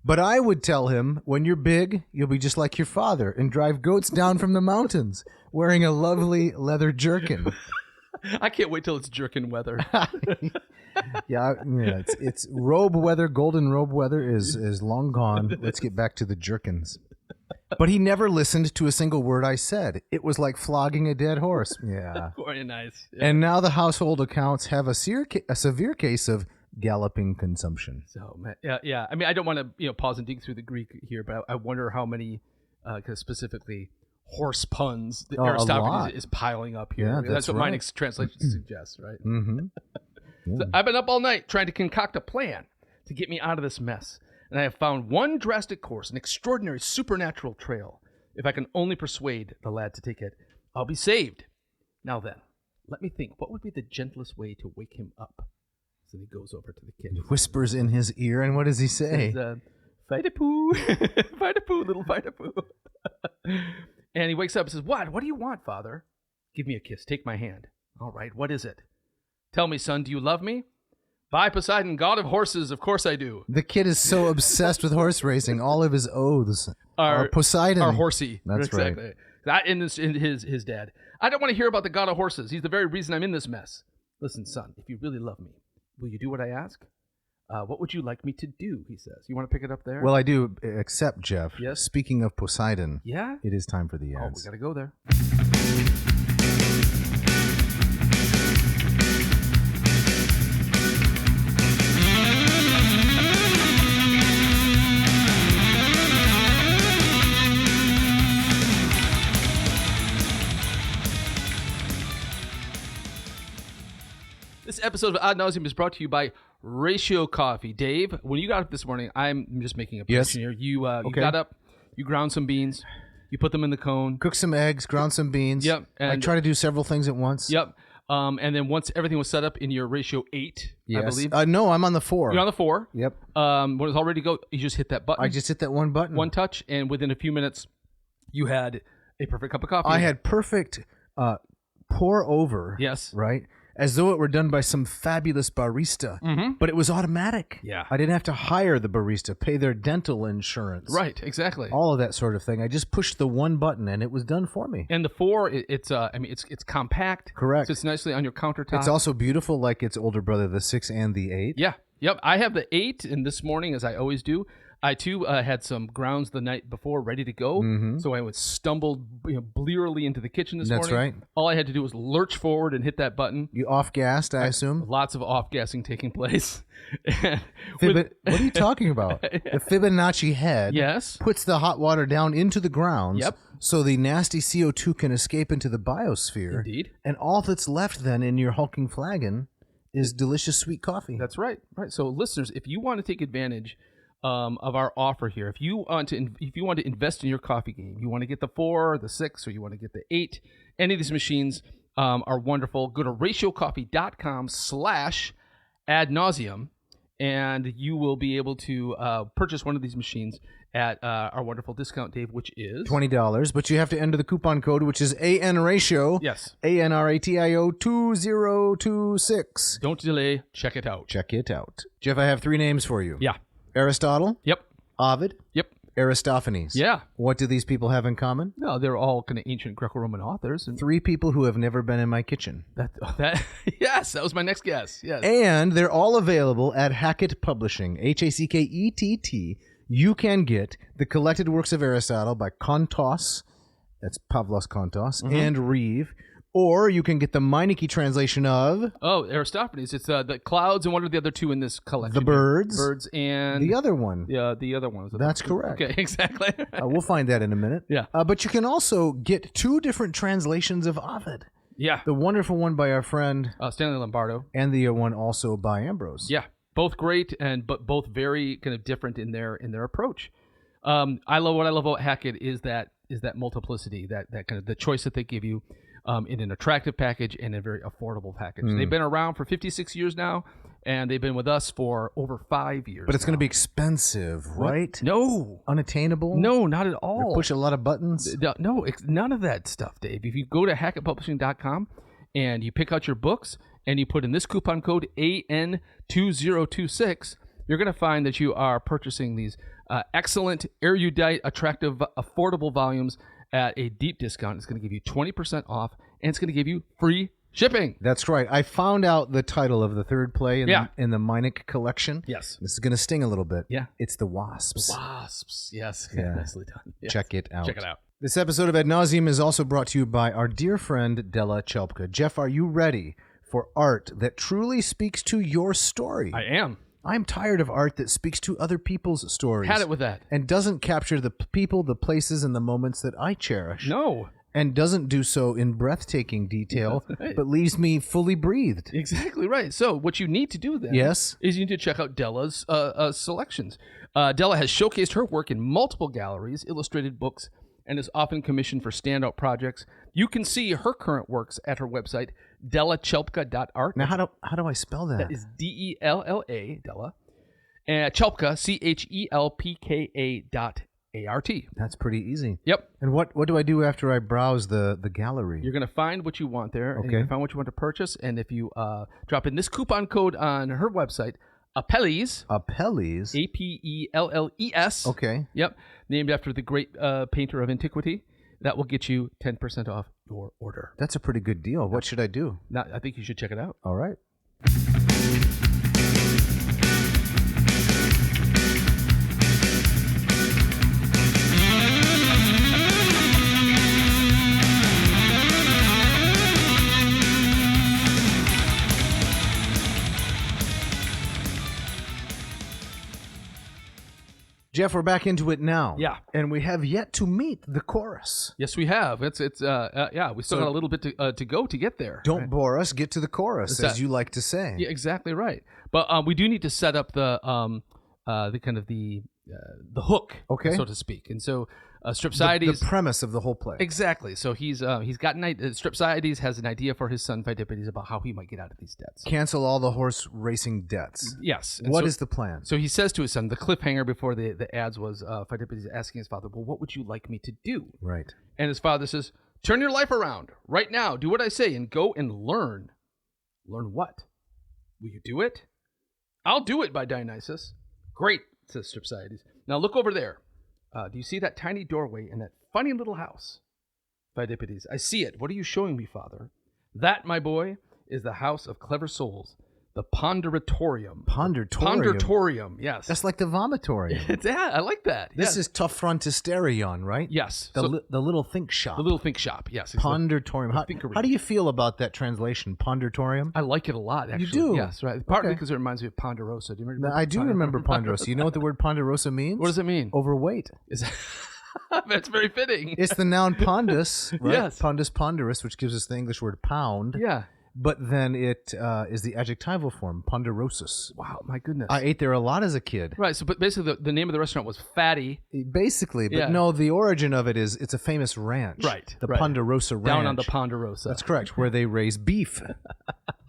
But I would tell him, when you're big, you'll be just like your father and drive goats down from the mountains wearing a lovely leather jerkin. I can't wait till it's jerkin weather. Yeah, it's robe weather, golden robe weather is long gone. Let's get back to the jerkins. But he never listened to a single word I said. It was like flogging a dead horse. Yeah. Very nice. Yeah. And now the household accounts have a severe case of galloping consumption. So, yeah. I mean, I don't want to pause and dig through the Greek here, but I wonder how many, specifically, horse puns that Aristophanes is piling up here. Yeah, that's what right. Meineck's translation suggests, right? Mm-hmm. So I've been up all night trying to concoct a plan to get me out of this mess. And I have found one drastic course, an extraordinary supernatural trail. If I can only persuade the lad to take it, I'll be saved. Now then, let me think. What would be the gentlest way to wake him up? So he goes over to the kid. Whispers in his ear, and what does he say? He says, Fight-a-poo, fight-a-poo, little fight-a-poo. And he wakes up and says, What do you want, Father? Give me a kiss. Take my hand. All right, what is it? Tell me, son, do you love me? By Poseidon, god of horses, of course I do. The kid is so obsessed with horse racing. All of his oaths are Poseidon. Are horsey. That's exactly. right. That in his dad. I don't want to hear about the god of horses. He's the very reason I'm in this mess. Listen, son, if you really love me, will you do what I ask? What would you like me to do, he says. You want to pick it up there? Well, I do, except, Jeff, yes? Speaking of Poseidon, yeah? It is time for the ads. Oh, we got to go there. This episode of Ad Nauseam is brought to you by Ratio Coffee. Dave, when you got up this morning, I'm just making a prediction here. You got up, you ground some beans, you put them in the cone. Cook some eggs, ground some beans. Yep. I try to do several things at once. Yep. And then once everything was set up in your Ratio 8, yes. I believe. No, I'm on the 4. You're on the 4. Yep. When it's all ready to go, you just hit that button. I just hit that one button. One touch, and within a few minutes, you had a perfect cup of coffee. I had perfect pour over. Yes. Right? As though it were done by some fabulous barista. Mm-hmm. But it was automatic. Yeah. I didn't have to hire the barista, pay their dental insurance. Right, exactly. All of that sort of thing. I just pushed the one button and it was done for me. And the 4, it's compact. Correct. Sits nicely on your countertop. It's also beautiful like its older brother, the 6 and the 8. Yeah. Yep. I have the 8, and this morning, as I always do, I too had some grounds the night before ready to go. Mm-hmm. So I stumbled blearily into the kitchen this morning. That's right. All I had to do was lurch forward and hit that button. You off-gassed, I assume? Lots of off-gassing taking place. What are you talking about? The Fibonacci head puts the hot water down into the grounds so the nasty CO2 can escape into the biosphere. Indeed. And all that's left then in your hulking flagon is delicious sweet coffee. That's right. Right. So listeners, if you want to take advantage of our offer here, if you want to invest in your coffee game, you want to get the 4, the 6, or you want to get the 8, any of these machines are wonderful. Go to ratiocoffee.com/adnauseum, and you will be able to purchase one of these machines at our wonderful discount, Dave, which is $20, but you have to enter the coupon code, which is ANRatio. Yes. ANRATIO 2026. Don't delay. Check it out. Check it out. Jeff, I have 3 names for you. Yeah. Aristotle. Yep. Ovid. Yep. Aristophanes. Yeah. What do these people have in common? No, they're all kind of ancient Greco-Roman authors. And 3 people who have never been in my kitchen. Yes, that was my next guess. Yes. And they're all available at Hackett Publishing, Hackett. You can get the collected works of Aristotle by Kontos, that's Pavlos Kontos, and Reeve, or you can get the Meineck translation of... Oh, Aristophanes. It's the clouds, and what are the other 2 in this collection? The birds. Birds and... The other one. Yeah, the other one. That's correct. Okay, exactly. We'll find that in a minute. Yeah. But you can also get 2 different translations of Ovid. Yeah. The wonderful one by our friend... Stanley Lombardo. And the one also by Ambrose. Yeah. Both great, but both very kind of different in their approach. What I love about Hackett is that multiplicity, that kind of the choice that they give you in an attractive package and a very affordable package. They've been around for 56 years now, and they've been with us for over 5 years. But it's going to be expensive, right? No. Unattainable? No, not at all. They push a lot of buttons? No, none of that stuff, Dave. If you go to hackettpublishing.com and you pick out your books and you put in this coupon code AN2026, you're going to find that you are purchasing these excellent, erudite, attractive, affordable volumes at a deep discount. It's going to give you 20% off, and it's going to give you free shipping. That's right. I found out the title of the 3rd play in the Meineck collection. Yes. This is going to sting a little bit. Yeah. It's the Wasps. Wasps. Yes. Yeah. Nicely done. Yes. Check it out. Check it out. This episode of Ad Nauseam is also brought to you by our dear friend Della Chelpka. Jeff, are you ready for art that truly speaks to your story? I am. I'm tired of art that speaks to other people's stories. Had it with that. And doesn't capture the people, the places, and the moments that I cherish. No. And doesn't do so in breathtaking detail, right. but leaves me fully breathed. Exactly right. So what you need to do then Yes. is you need to check out Della's selections. Della has showcased her work in multiple galleries, illustrated books, and is often commissioned for standout projects. You can see her current works at her website, dellachelpka.art. Now, how do I spell that? That is Della, Della, and Chelpka, CHELPKA.art. That's pretty easy. Yep. And what do I do after I browse the gallery? You're going to find what you want there, and Okay. you're going to find what you want to purchase, and if you drop in this coupon code on her website, Apelles, Apelles. Apelles. Okay. Yep. Named after the great painter of antiquity. That will get you 10% off your order. That's a pretty good deal. What should I do? Now, I think you should check it out. All right. Jeff, we're back into it now. Yeah. And we have yet to meet the chorus. Yes, we have. We still got a little bit to go to get there. Don't right? bore us. Get to the chorus, as you like to say. Yeah, exactly right. But we do need to set up the kind of the hook, Okay. so to speak. And so Stripsiades, The premise of the whole play. exactly. So he's got an idea. Stripsiades has an idea for his son Phidippides about how he might get out of these debts. Cancel all the horse racing debts. Yes. And What so, is the plan? So he says to his son, the cliffhanger before the ads was Phidippides asking his father, well, what would you like me to do? Right. And his father says, turn your life around right now. Do what I say and go and learn. Learn what? Will you do it? I'll do it, by Dionysus. Great, says Stripsiades. Now look over there. Do you see that tiny doorway in that funny little house? Phidippides, I see it. What are you showing me, father? That, my boy, is the house of clever souls. The Ponderatorium. Ponderatorium, yes. That's like the vomitorium. Yeah, I like that. This is tough frontisterion, right? Yes. The little think shop. The little think shop, yes. It's Ponderatorium. How do you feel about that translation, Ponderatorium? I like it a lot, actually. You do? Yes, right. Partly Okay. because it reminds me of Ponderosa. Do you remember? I do remember Ponderosa. You know what the word Ponderosa means? What does it mean? Overweight. That's very fitting. It's the noun pondus, right? Yes. Pondus ponderus, which gives us the English word pound. Yeah. But then it is the adjectival form, ponderosus. Wow, my goodness. I ate there a lot as a kid. Right, so but basically the name of the restaurant was Fatty. Basically, but Yeah. no, the origin of it is it's a famous ranch. Right, The right. Ponderosa Ranch. Down on the Ponderosa. That's correct, where they raise beef.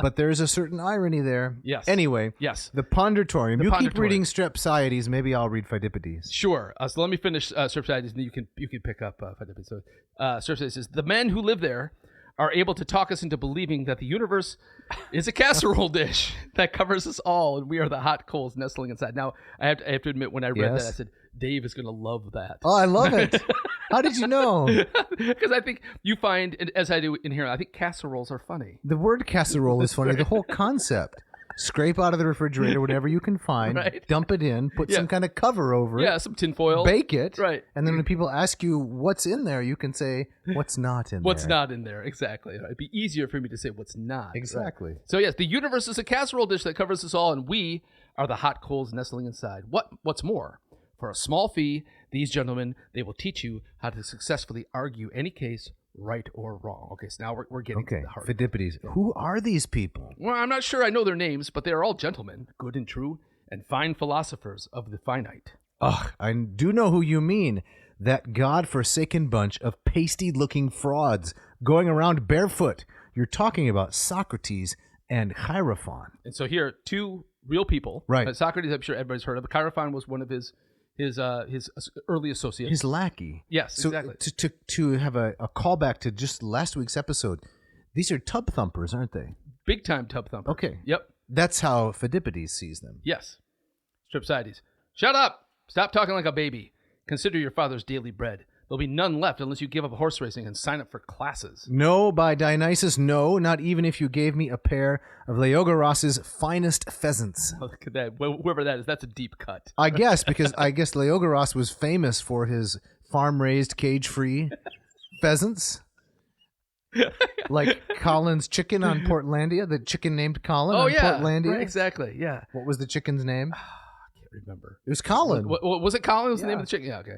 But there's a certain irony there. Yes. Anyway, Yes. the Ponderatorium. The You keep Ponderatorium. reading Strepsiades, maybe I'll read Phidippides. Sure. So let me finish Stripsiades, and then you can pick up Phidippides. So Stripsiades says, the men who live there are able to talk us into believing that the universe is a casserole dish that covers us all, and we are the hot coals nestling inside. Now, I have to admit, when I read Yes. that, I said, Dave is going to love that. Oh, I love it. How did you know? Because I think you find, as I do in here, I think casseroles are funny. The word casserole is funny. The whole concept. Scrape out of the refrigerator whatever you can find, Right. dump it in, put Yeah. some kind of cover over it, Yeah, some tinfoil. bake it, Right. and then when people ask you what's in there, you can say what's not in What's there. not in there, exactly. It'd be easier for me to say what's not. Exactly. Right. So yes, the universe is a casserole dish that covers us all, and we are the hot coals nestling inside. What's more, for a small fee, these gentlemen, they will teach you how to successfully argue any case, right or wrong. Okay, so now we're getting to Okay, the heart. Phidippides. Who are these people? Well, I'm not sure I know their names, but they are all gentlemen, good and true, and fine philosophers of the finite. Ugh, I do know who you mean. That god-forsaken bunch of pasty-looking frauds going around barefoot. You're talking about Socrates and Hierophant. And so here, two real people. Right. Socrates, I'm sure everybody's heard of. Hierophant was one of his early associates. His lackey. Yes, So exactly. to have a callback to just last week's episode, these are tub thumpers, aren't they? Big time tub thumper. Okay. Yep. That's how Phidippides sees them. Yes. Stripsiades. Shut up! Stop talking like a baby. Consider your father's daily bread. There'll be none left unless you give up horse racing and sign up for classes. No, by Dionysus, no, not even if you gave me a pair of Leogoros's finest pheasants. Look at that. Whoever that is, that's a deep cut. I guess, because I guess Leogoros was famous for his farm-raised, cage-free pheasants. Like Colin's chicken on Portlandia, the chicken named Colin on Portlandia. Right, exactly. Yeah. What was the chicken's name? I can't remember. It was Colin. Was it Colin? Was the name of the chicken? Yeah, okay.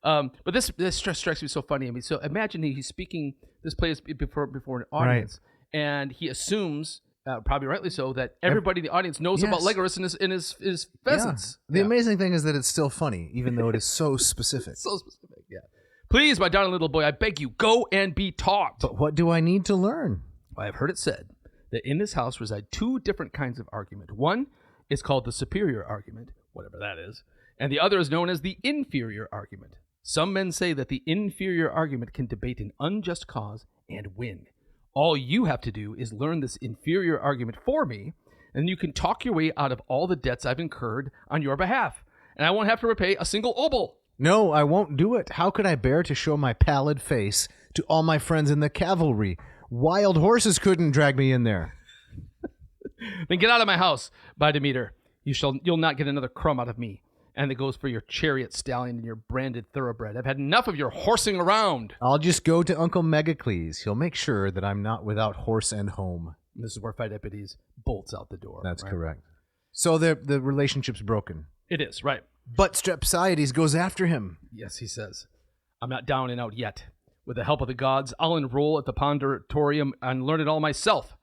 But this strikes me so funny. I mean, so imagine he's speaking. This play is before an audience, and he assumes, probably rightly so, that everybody in the audience knows about Legolas and his pheasants. Yeah. The amazing thing is that it's still funny, even though it is so specific. So specific, yeah. Please, my darling little boy, I beg you, go and be taught. But what do I need to learn? I have heard it said that in this house reside two different kinds of argument. One is called the superior argument, whatever that is, and the other is known as the inferior argument. Some men say that the inferior argument can debate an unjust cause and win. All you have to do is learn this inferior argument for me, and you can talk your way out of all the debts I've incurred on your behalf, and I won't have to repay a single obol. No, I won't do it. How could I bear to show my pallid face to all my friends in the cavalry? Wild horses couldn't drag me in there. Then get out of my house, by Demeter. You'll not get another crumb out of me. And it goes for your chariot stallion and your branded thoroughbred. I've had enough of your horsing around. I'll just go to Uncle Megacles. He'll make sure that I'm not without horse and home. And this is where Pheidippides bolts out the door. That's right? correct. So the relationship's broken. It is, right. But Strepsiades goes after him. Yes, he says, I'm not down and out yet. With the help of the gods, I'll enroll at the Pondatorium and learn it all myself.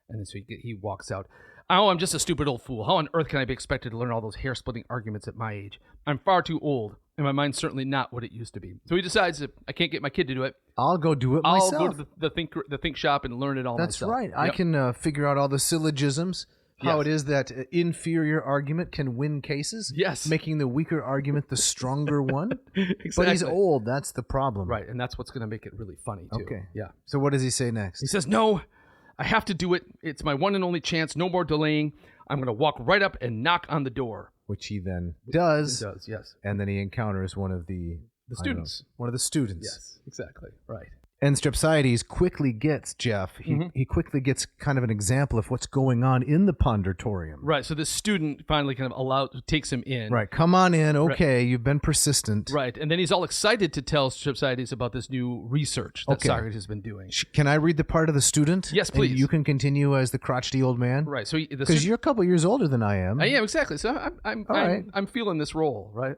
And then so he walks out. Oh, I'm just a stupid old fool. How on earth can I be expected to learn all those hair-splitting arguments at my age? I'm far too old, and my mind's certainly not what it used to be. So he decides that I can't get my kid to do it. I'll go do it myself. I'll go to the think shop and learn it all That's myself. right. Yep. I can figure out all the syllogisms, how it is that inferior argument can win cases, making the weaker argument the stronger one. Exactly. But he's old. That's the problem. Right, and that's what's going to make it really funny, too. Okay. Yeah. So what does he say next? He says, no, I have to do it. It's my one and only chance. No more delaying. I'm going to walk right up and knock on the door. Which he then does. He does, yes. And then he encounters one of the students. One of the students. Yes, exactly. Right. And Strepsiades quickly gets, Jeff, he quickly gets kind of an example of what's going on in the Pondatorium. Right, so this student finally kind of takes him in. Right, come on in, okay, you've been persistent. Right, and then he's all excited to tell Strepsiades about this new research that Socrates has been doing. Can I read the part of the student? Yes, please. And you can continue as the crotchety old man? Right, so because you're a couple years older than I am. I am, exactly, so I'm feeling this role, right?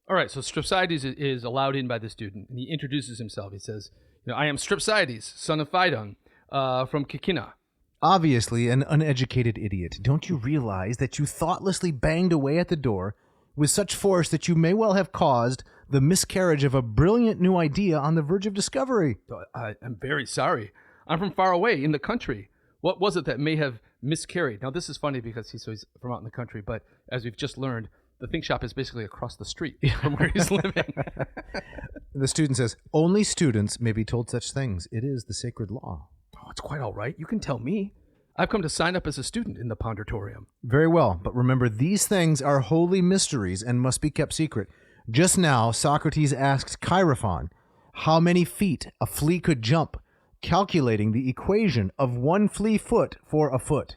All right, so Strepsiades is allowed in by the student, and he introduces himself. He says, I am Strepsiades, son of Phaedon, from Caecina. Obviously an uneducated idiot. Don't you realize that you thoughtlessly banged away at the door with such force that you may well have caused the miscarriage of a brilliant new idea on the verge of discovery? I'm very sorry. I'm from far away in the country. What was it that may have miscarried? Now, this is funny because he's from out in the country, but as we've just learned, the think shop is basically across the street from where he's living. The student says, only students may be told such things. It is the sacred law. Oh, it's quite all right. You can tell me. I've come to sign up as a student in the Pondatorium. Very well, but remember, these things are holy mysteries and must be kept secret. Just now, Socrates asked Chaerephon how many feet a flea could jump, calculating the equation of 1 flea foot for a foot.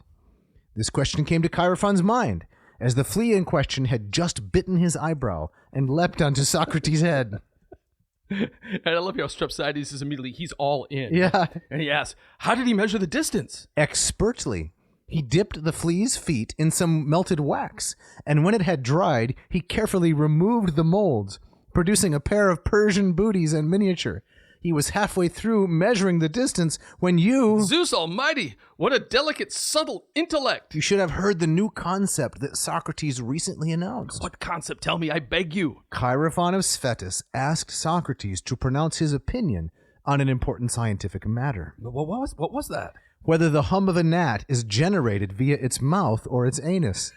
This question came to Chaerephon's mind, as the flea in question had just bitten his eyebrow and leapt onto Socrates' head. And I love how Strepsiades is immediately, he's all in. Yeah. And he asks, how did he measure the distance? Expertly. He dipped the flea's feet in some melted wax, and when it had dried, he carefully removed the molds, producing a pair of Persian booties in miniature. He was halfway through measuring the distance when you... Zeus almighty! What a delicate, subtle intellect! You should have heard the new concept that Socrates recently announced. What concept? Tell me, I beg you. Chaerephon of Sphetus asked Socrates to pronounce his opinion on an important scientific matter. What was that? Whether the hum of a gnat is generated via its mouth or its anus.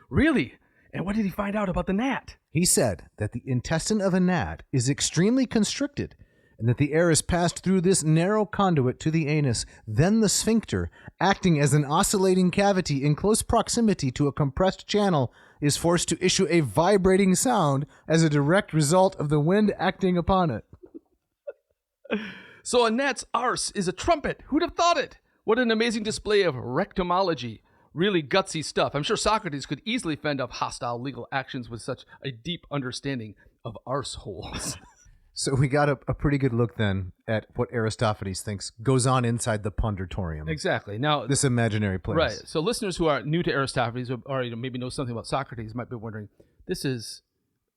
Really? And what did he find out about the gnat? He said that the intestine of a gnat is extremely constricted, and that the air is passed through this narrow conduit to the anus. Then the sphincter, acting as an oscillating cavity in close proximity to a compressed channel, is forced to issue a vibrating sound as a direct result of the wind acting upon it. So a gnat's arse is a trumpet. Who'd have thought it? What an amazing display of rectomology. Really gutsy stuff. I'm sure Socrates could easily fend off hostile legal actions with such a deep understanding of arseholes. So we got a pretty good look then at what Aristophanes thinks goes on inside the Pondatorium. Exactly. Now, this imaginary place. Right. So listeners who are new to Aristophanes or maybe know something about Socrates might be wondering, this is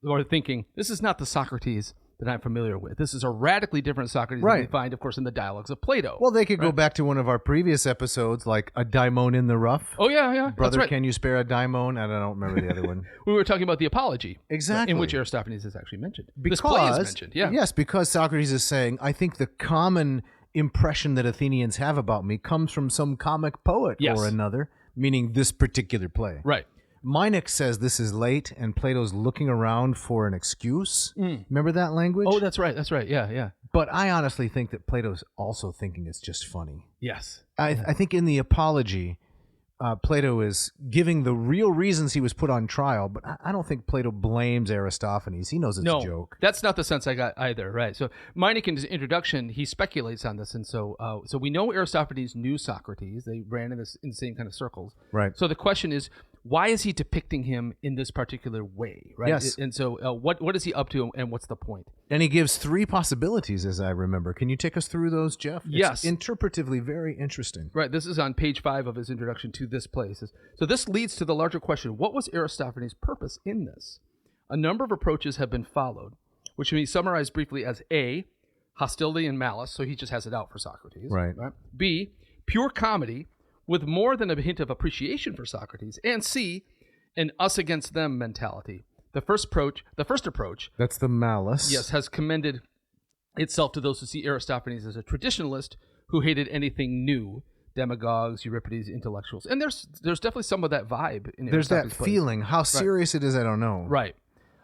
or thinking, this is not the Socrates that I'm familiar with. This is a radically different Socrates than we find, of course, in the dialogues of Plato. Well, they could go back to one of our previous episodes, like a daimon in the rough. Oh, yeah. Brother, that's right. can you spare a daimon? And I don't remember the other one. We were talking about the Apology. Exactly. In which Aristophanes is actually mentioned. Because, this play is mentioned, yeah. Yes, because Socrates is saying, I think the common impression that Athenians have about me comes from some comic poet or another, meaning this particular play. Right. Meineck says this is late, and Plato's looking around for an excuse. Remember that language? Oh, that's right. Yeah. But I honestly think that Plato's also thinking it's just funny. Yes. I think in the Apology, Plato is giving the real reasons he was put on trial, but I don't think Plato blames Aristophanes. He knows it's a joke. That's not the sense I got either, right? So Meineck, in his introduction, he speculates on this, and so we know Aristophanes knew Socrates. They ran in the same kind of circles. Right. So the question is, why is he depicting him in this particular way, right? Yes. And so what is he up to, and what's the point? And he gives three possibilities, as I remember. Can you take us through those, Jeff? Yes. It's interpretively very interesting. Right. This is on page 5 of his introduction to this place. So this leads to the larger question, what was Aristophanes' purpose in this? A number of approaches have been followed, which can be summarized briefly as A, hostility and malice, so he just has it out for Socrates. Right. B, pure comedy, with more than a hint of appreciation for Socrates, and C, an us against them mentality. The first approach, That's the malice. yes, has commended itself to those who see Aristophanes as a traditionalist who hated anything new, demagogues, Euripides, intellectuals. And there's definitely some of that vibe in There's that Aristophanes' plays. feeling. How serious it is, I don't know. Right.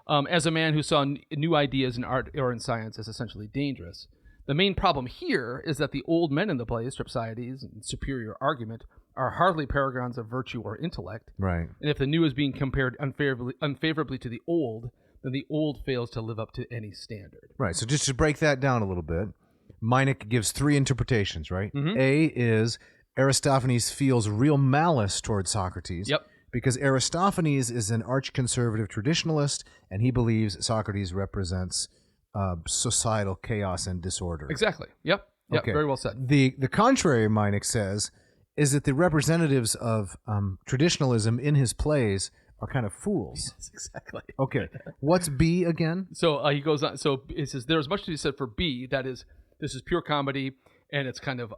As a man who saw new ideas in art or in science as essentially dangerous. The main problem here is that the old men in the play, Strepsiades and Superior Argument, are hardly paragons of virtue or intellect. Right. And if the new is being compared unfavorably to the old, then the old fails to live up to any standard. Right. So just to break that down a little bit, Meineck gives three interpretations, right? Mm-hmm. A is Aristophanes feels real malice towards Socrates. Yep. Because Aristophanes is an arch-conservative traditionalist, and he believes Socrates represents societal chaos and disorder. Exactly. Yep. Okay. Very well said. The contrary, Meineck says, is that the representatives of traditionalism in his plays are kind of fools. Yes, exactly. Okay. What's B again? So he goes on. So it says there's much to be said for B. That is, this is pure comedy, and it's kind of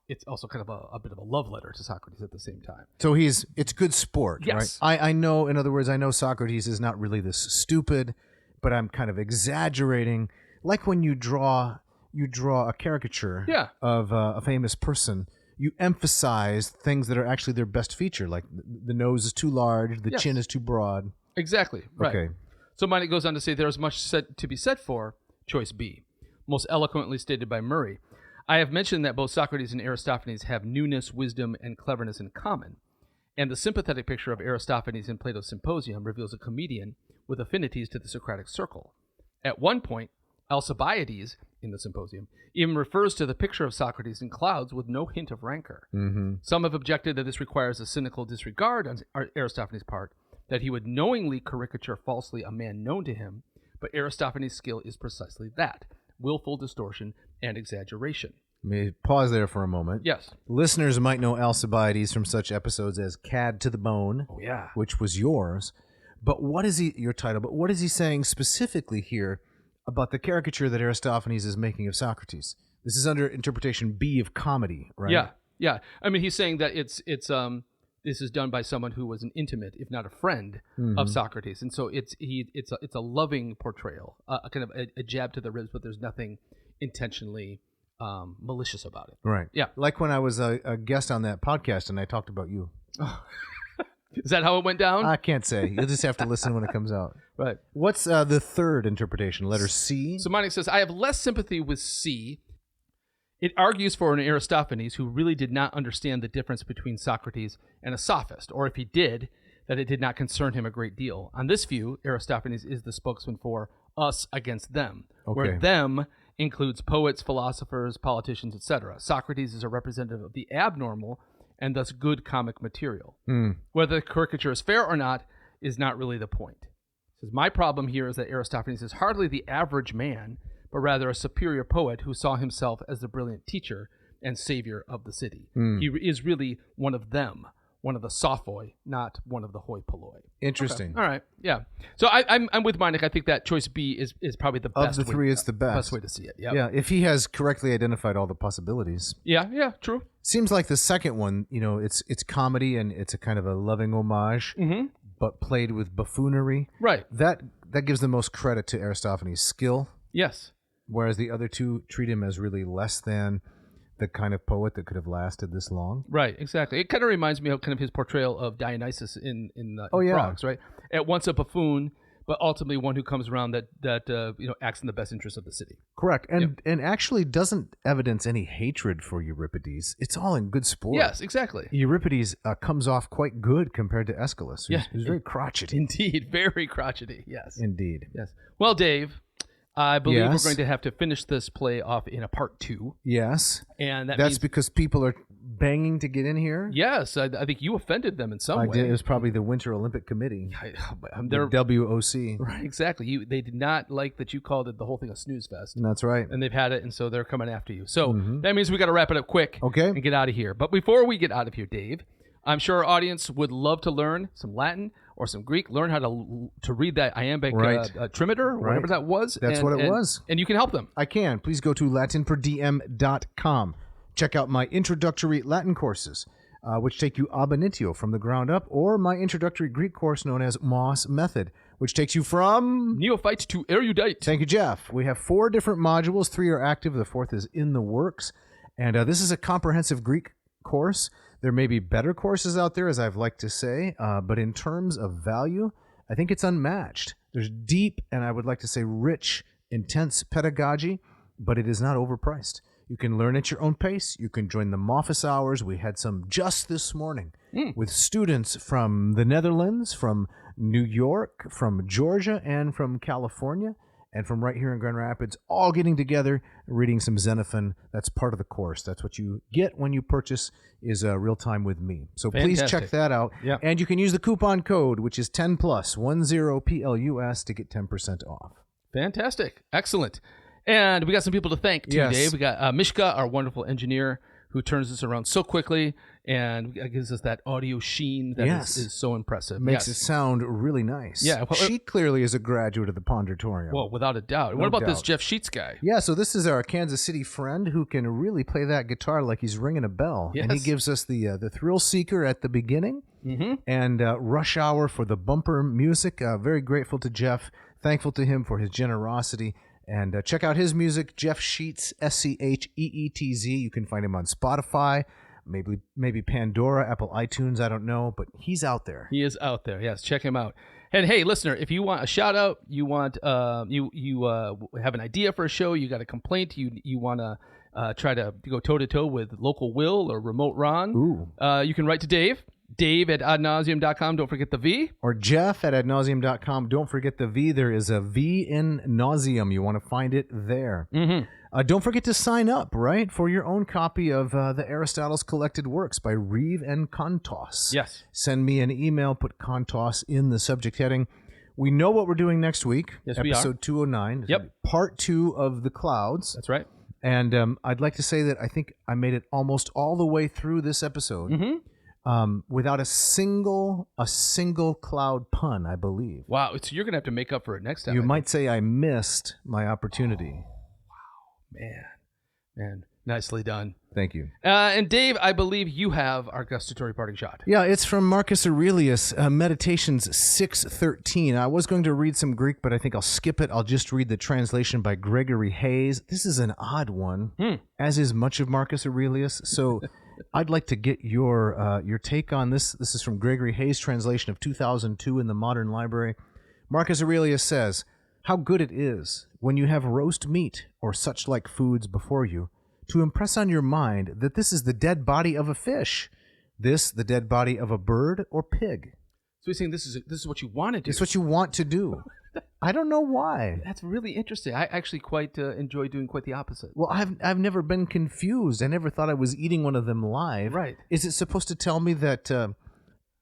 it's also kind of a bit of a love letter to Socrates at the same time. So it's good sport, Yes. right? I know, in other words, I know Socrates is not really this stupid, but I'm kind of exaggerating. Like when you draw a caricature of a famous person, you emphasize things that are actually their best feature, like the nose is too large, the chin is too broad. Exactly. Right. Okay. So Meineck goes on to say there is much to be said for choice B, most eloquently stated by Murray. I have mentioned that both Socrates and Aristophanes have newness, wisdom, and cleverness in common, and the sympathetic picture of Aristophanes in Plato's Symposium reveals a comedian with affinities to the Socratic circle. At one point, Alcibiades, in the Symposium, even refers to the picture of Socrates in clouds with no hint of rancor. Mm-hmm. Some have objected that this requires a cynical disregard on Aristophanes' part, that he would knowingly caricature falsely a man known to him, but Aristophanes' skill is precisely that, willful distortion and exaggeration. Let me pause there for a moment. Yes. Listeners might know Alcibiades from such episodes as Cad to the Bone, Oh, yeah. which was yours. But what is your title? But what is he saying specifically here about the caricature that Aristophanes is making of Socrates? This is under interpretation B of comedy, right? Yeah. I mean, he's saying that it's this is done by someone who was an intimate, if not a friend, of Socrates, and so it's a loving portrayal, a kind of a jab to the ribs, but there's nothing intentionally malicious about it. Right. Yeah. Like when I was a guest on that podcast and I talked about you. Is that how it went down? I can't say. You'll just have to listen when it comes out. Right. What's the third interpretation? Letter C? So Meineck says, I have less sympathy with C. It argues for an Aristophanes who really did not understand the difference between Socrates and a sophist, or if he did, that it did not concern him a great deal. On this view, Aristophanes is the spokesman for us against them, where them includes poets, philosophers, politicians, etc. Socrates is a representative of the abnormal and thus good comic material. Whether the caricature is fair or not is not really the point. He says, my problem here is that Aristophanes is hardly the average man, but rather a superior poet who saw himself as the brilliant teacher and savior of the city. He is really one of them, one of the sophoi, not one of the hoi polloi. Interesting. Okay. All right. Yeah. So I'm with Meineck. I think that choice B is probably the best. Of the three, it's the best way to see it. Yep. Yeah. If he has correctly identified all the possibilities. Yeah. Yeah. True. Seems like the second one, it's comedy and it's a kind of a loving homage, but played with buffoonery. Right. That gives the most credit to Aristophanes' skill. Yes. Whereas the other two treat him as really less than the kind of poet that could have lasted this long. Right, exactly. It kind of reminds me of kind of his portrayal of Dionysus in yeah. Frogs, right? At once a buffoon, but ultimately one who comes around that acts in the best interest of the city. Correct, and actually doesn't evidence any hatred for Euripides. It's all in good sport. Yes, exactly. Euripides comes off quite good compared to Aeschylus. Who's very crotchety. Indeed, very crotchety. Yes. Indeed. Yes. Well, Dave, I believe Yes. we're going to have to finish this play off in a part 2. Yes. And that's means, because people are banging to get in here. Yes, I think you offended them in some way. I did. It was probably the Winter Olympic Committee. They're The WOC. right, exactly. They did not like that you called it the whole thing a snooze fest. That's right. And they've had it, and so they're coming after you. So that means we got to wrap it up quick Okay. and get out of here. But before we get out of here, Dave, I'm sure our audience would love to learn some Latin or some Greek, learn how to read that iambic trimeter, whatever that was. That's what it was. And you can help them. I can. Please go to latinperdiem.com. Check out my introductory Latin courses, which take you ab initio from the ground up, or my introductory Greek course known as Moss Method, which takes you from neophyte to erudite. Thank you, Jeff. We have 4 different modules. 3 are active. The 4th is in the works. And this is a comprehensive Greek course. There may be better courses out there, as I've liked to say, but in terms of value, I think it's unmatched. There's deep, and I would like to say rich, intense pedagogy, but it is not overpriced. You can learn at your own pace. You can join the office hours. We had some just this morning with students from the Netherlands, from New York, from Georgia, and from California, and from right here in Grand Rapids, all getting together, reading some Xenophon. That's part of the course. That's what you get when you purchase is Real Time with Me. So please check that out. Yeah. And you can use the coupon code, which is 10+, 10PLUS, to get 10% off. Fantastic. Excellent. And we got some people to thank too, Dave. We got Mishka, our wonderful engineer, who turns this around so quickly and gives us that audio sheen that is so impressive. Makes it sound really nice. Yeah. Well, she clearly is a graduate of the Pondertorium. Well, without a doubt. What about this Jeff Sheets guy? Yeah, so this is our Kansas City friend who can really play that guitar like he's ringing a bell. Yes. And he gives us the Thrill Seeker at the beginning and Rush Hour for the bumper music. Very grateful to Jeff. Thankful to him for his generosity. And check out his music, Jeff Sheets, SCHEETZ. You can find him on Spotify, maybe Pandora, Apple iTunes, I don't know, but he's out there. He is out there. Yes, check him out. And hey, listener, if you want a shout out, you want you have an idea for a show, you got a complaint, you want to try to go toe to toe with local Will or remote Ron, you can write to Dave at adnauseum.com. Don't forget the V. Or Jeff at adnauseum.com. Don't forget the V. There is a V in nauseum. You want to find it there. Don't forget to sign up, right, for your own copy of the Aristotle's Collected Works by Reeve and Kontos. Yes. Send me an email. Put Kontos in the subject heading. We know what we're doing next week. Yes, we are. Episode 209. Yep. Part 2 of The Clouds. That's right. And I'd like to say that I think I made it almost all the way through this episode. Without a single cloud pun, I believe. Wow, so you're gonna have to make up for it next time. You might say I missed my opportunity. Man, nicely done. Thank you. And Dave, I believe you have our gustatory parting shot. Yeah, it's from Marcus Aurelius, Meditations 6:13. I was going to read some Greek, but I think I'll skip it. I'll just read the translation by Gregory Hayes. This is an odd one, as is much of Marcus Aurelius. So I'd like to get your take on this. This is from Gregory Hayes' translation of 2002 in the Modern Library. Marcus Aurelius says, "How good it is, when you have roast meat or such like foods before you, to impress on your mind that this is the dead body of a fish, this the dead body of a bird or pig." So he's saying this is what you want to do. It's what you want to do. I don't know why. That's really interesting. I actually quite enjoy doing quite the opposite. Well, I've never been confused. I never thought I was eating one of them live. Right. Is it supposed to tell me that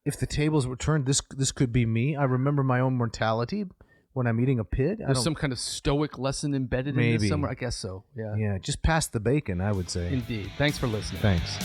if the tables were turned, this could be me? I remember my own mortality when I'm eating a pig. There's some kind of stoic lesson embedded in this somewhere. I guess so. Yeah. Yeah. Just pass the bacon, I would say. Indeed. Thanks for listening. Thanks.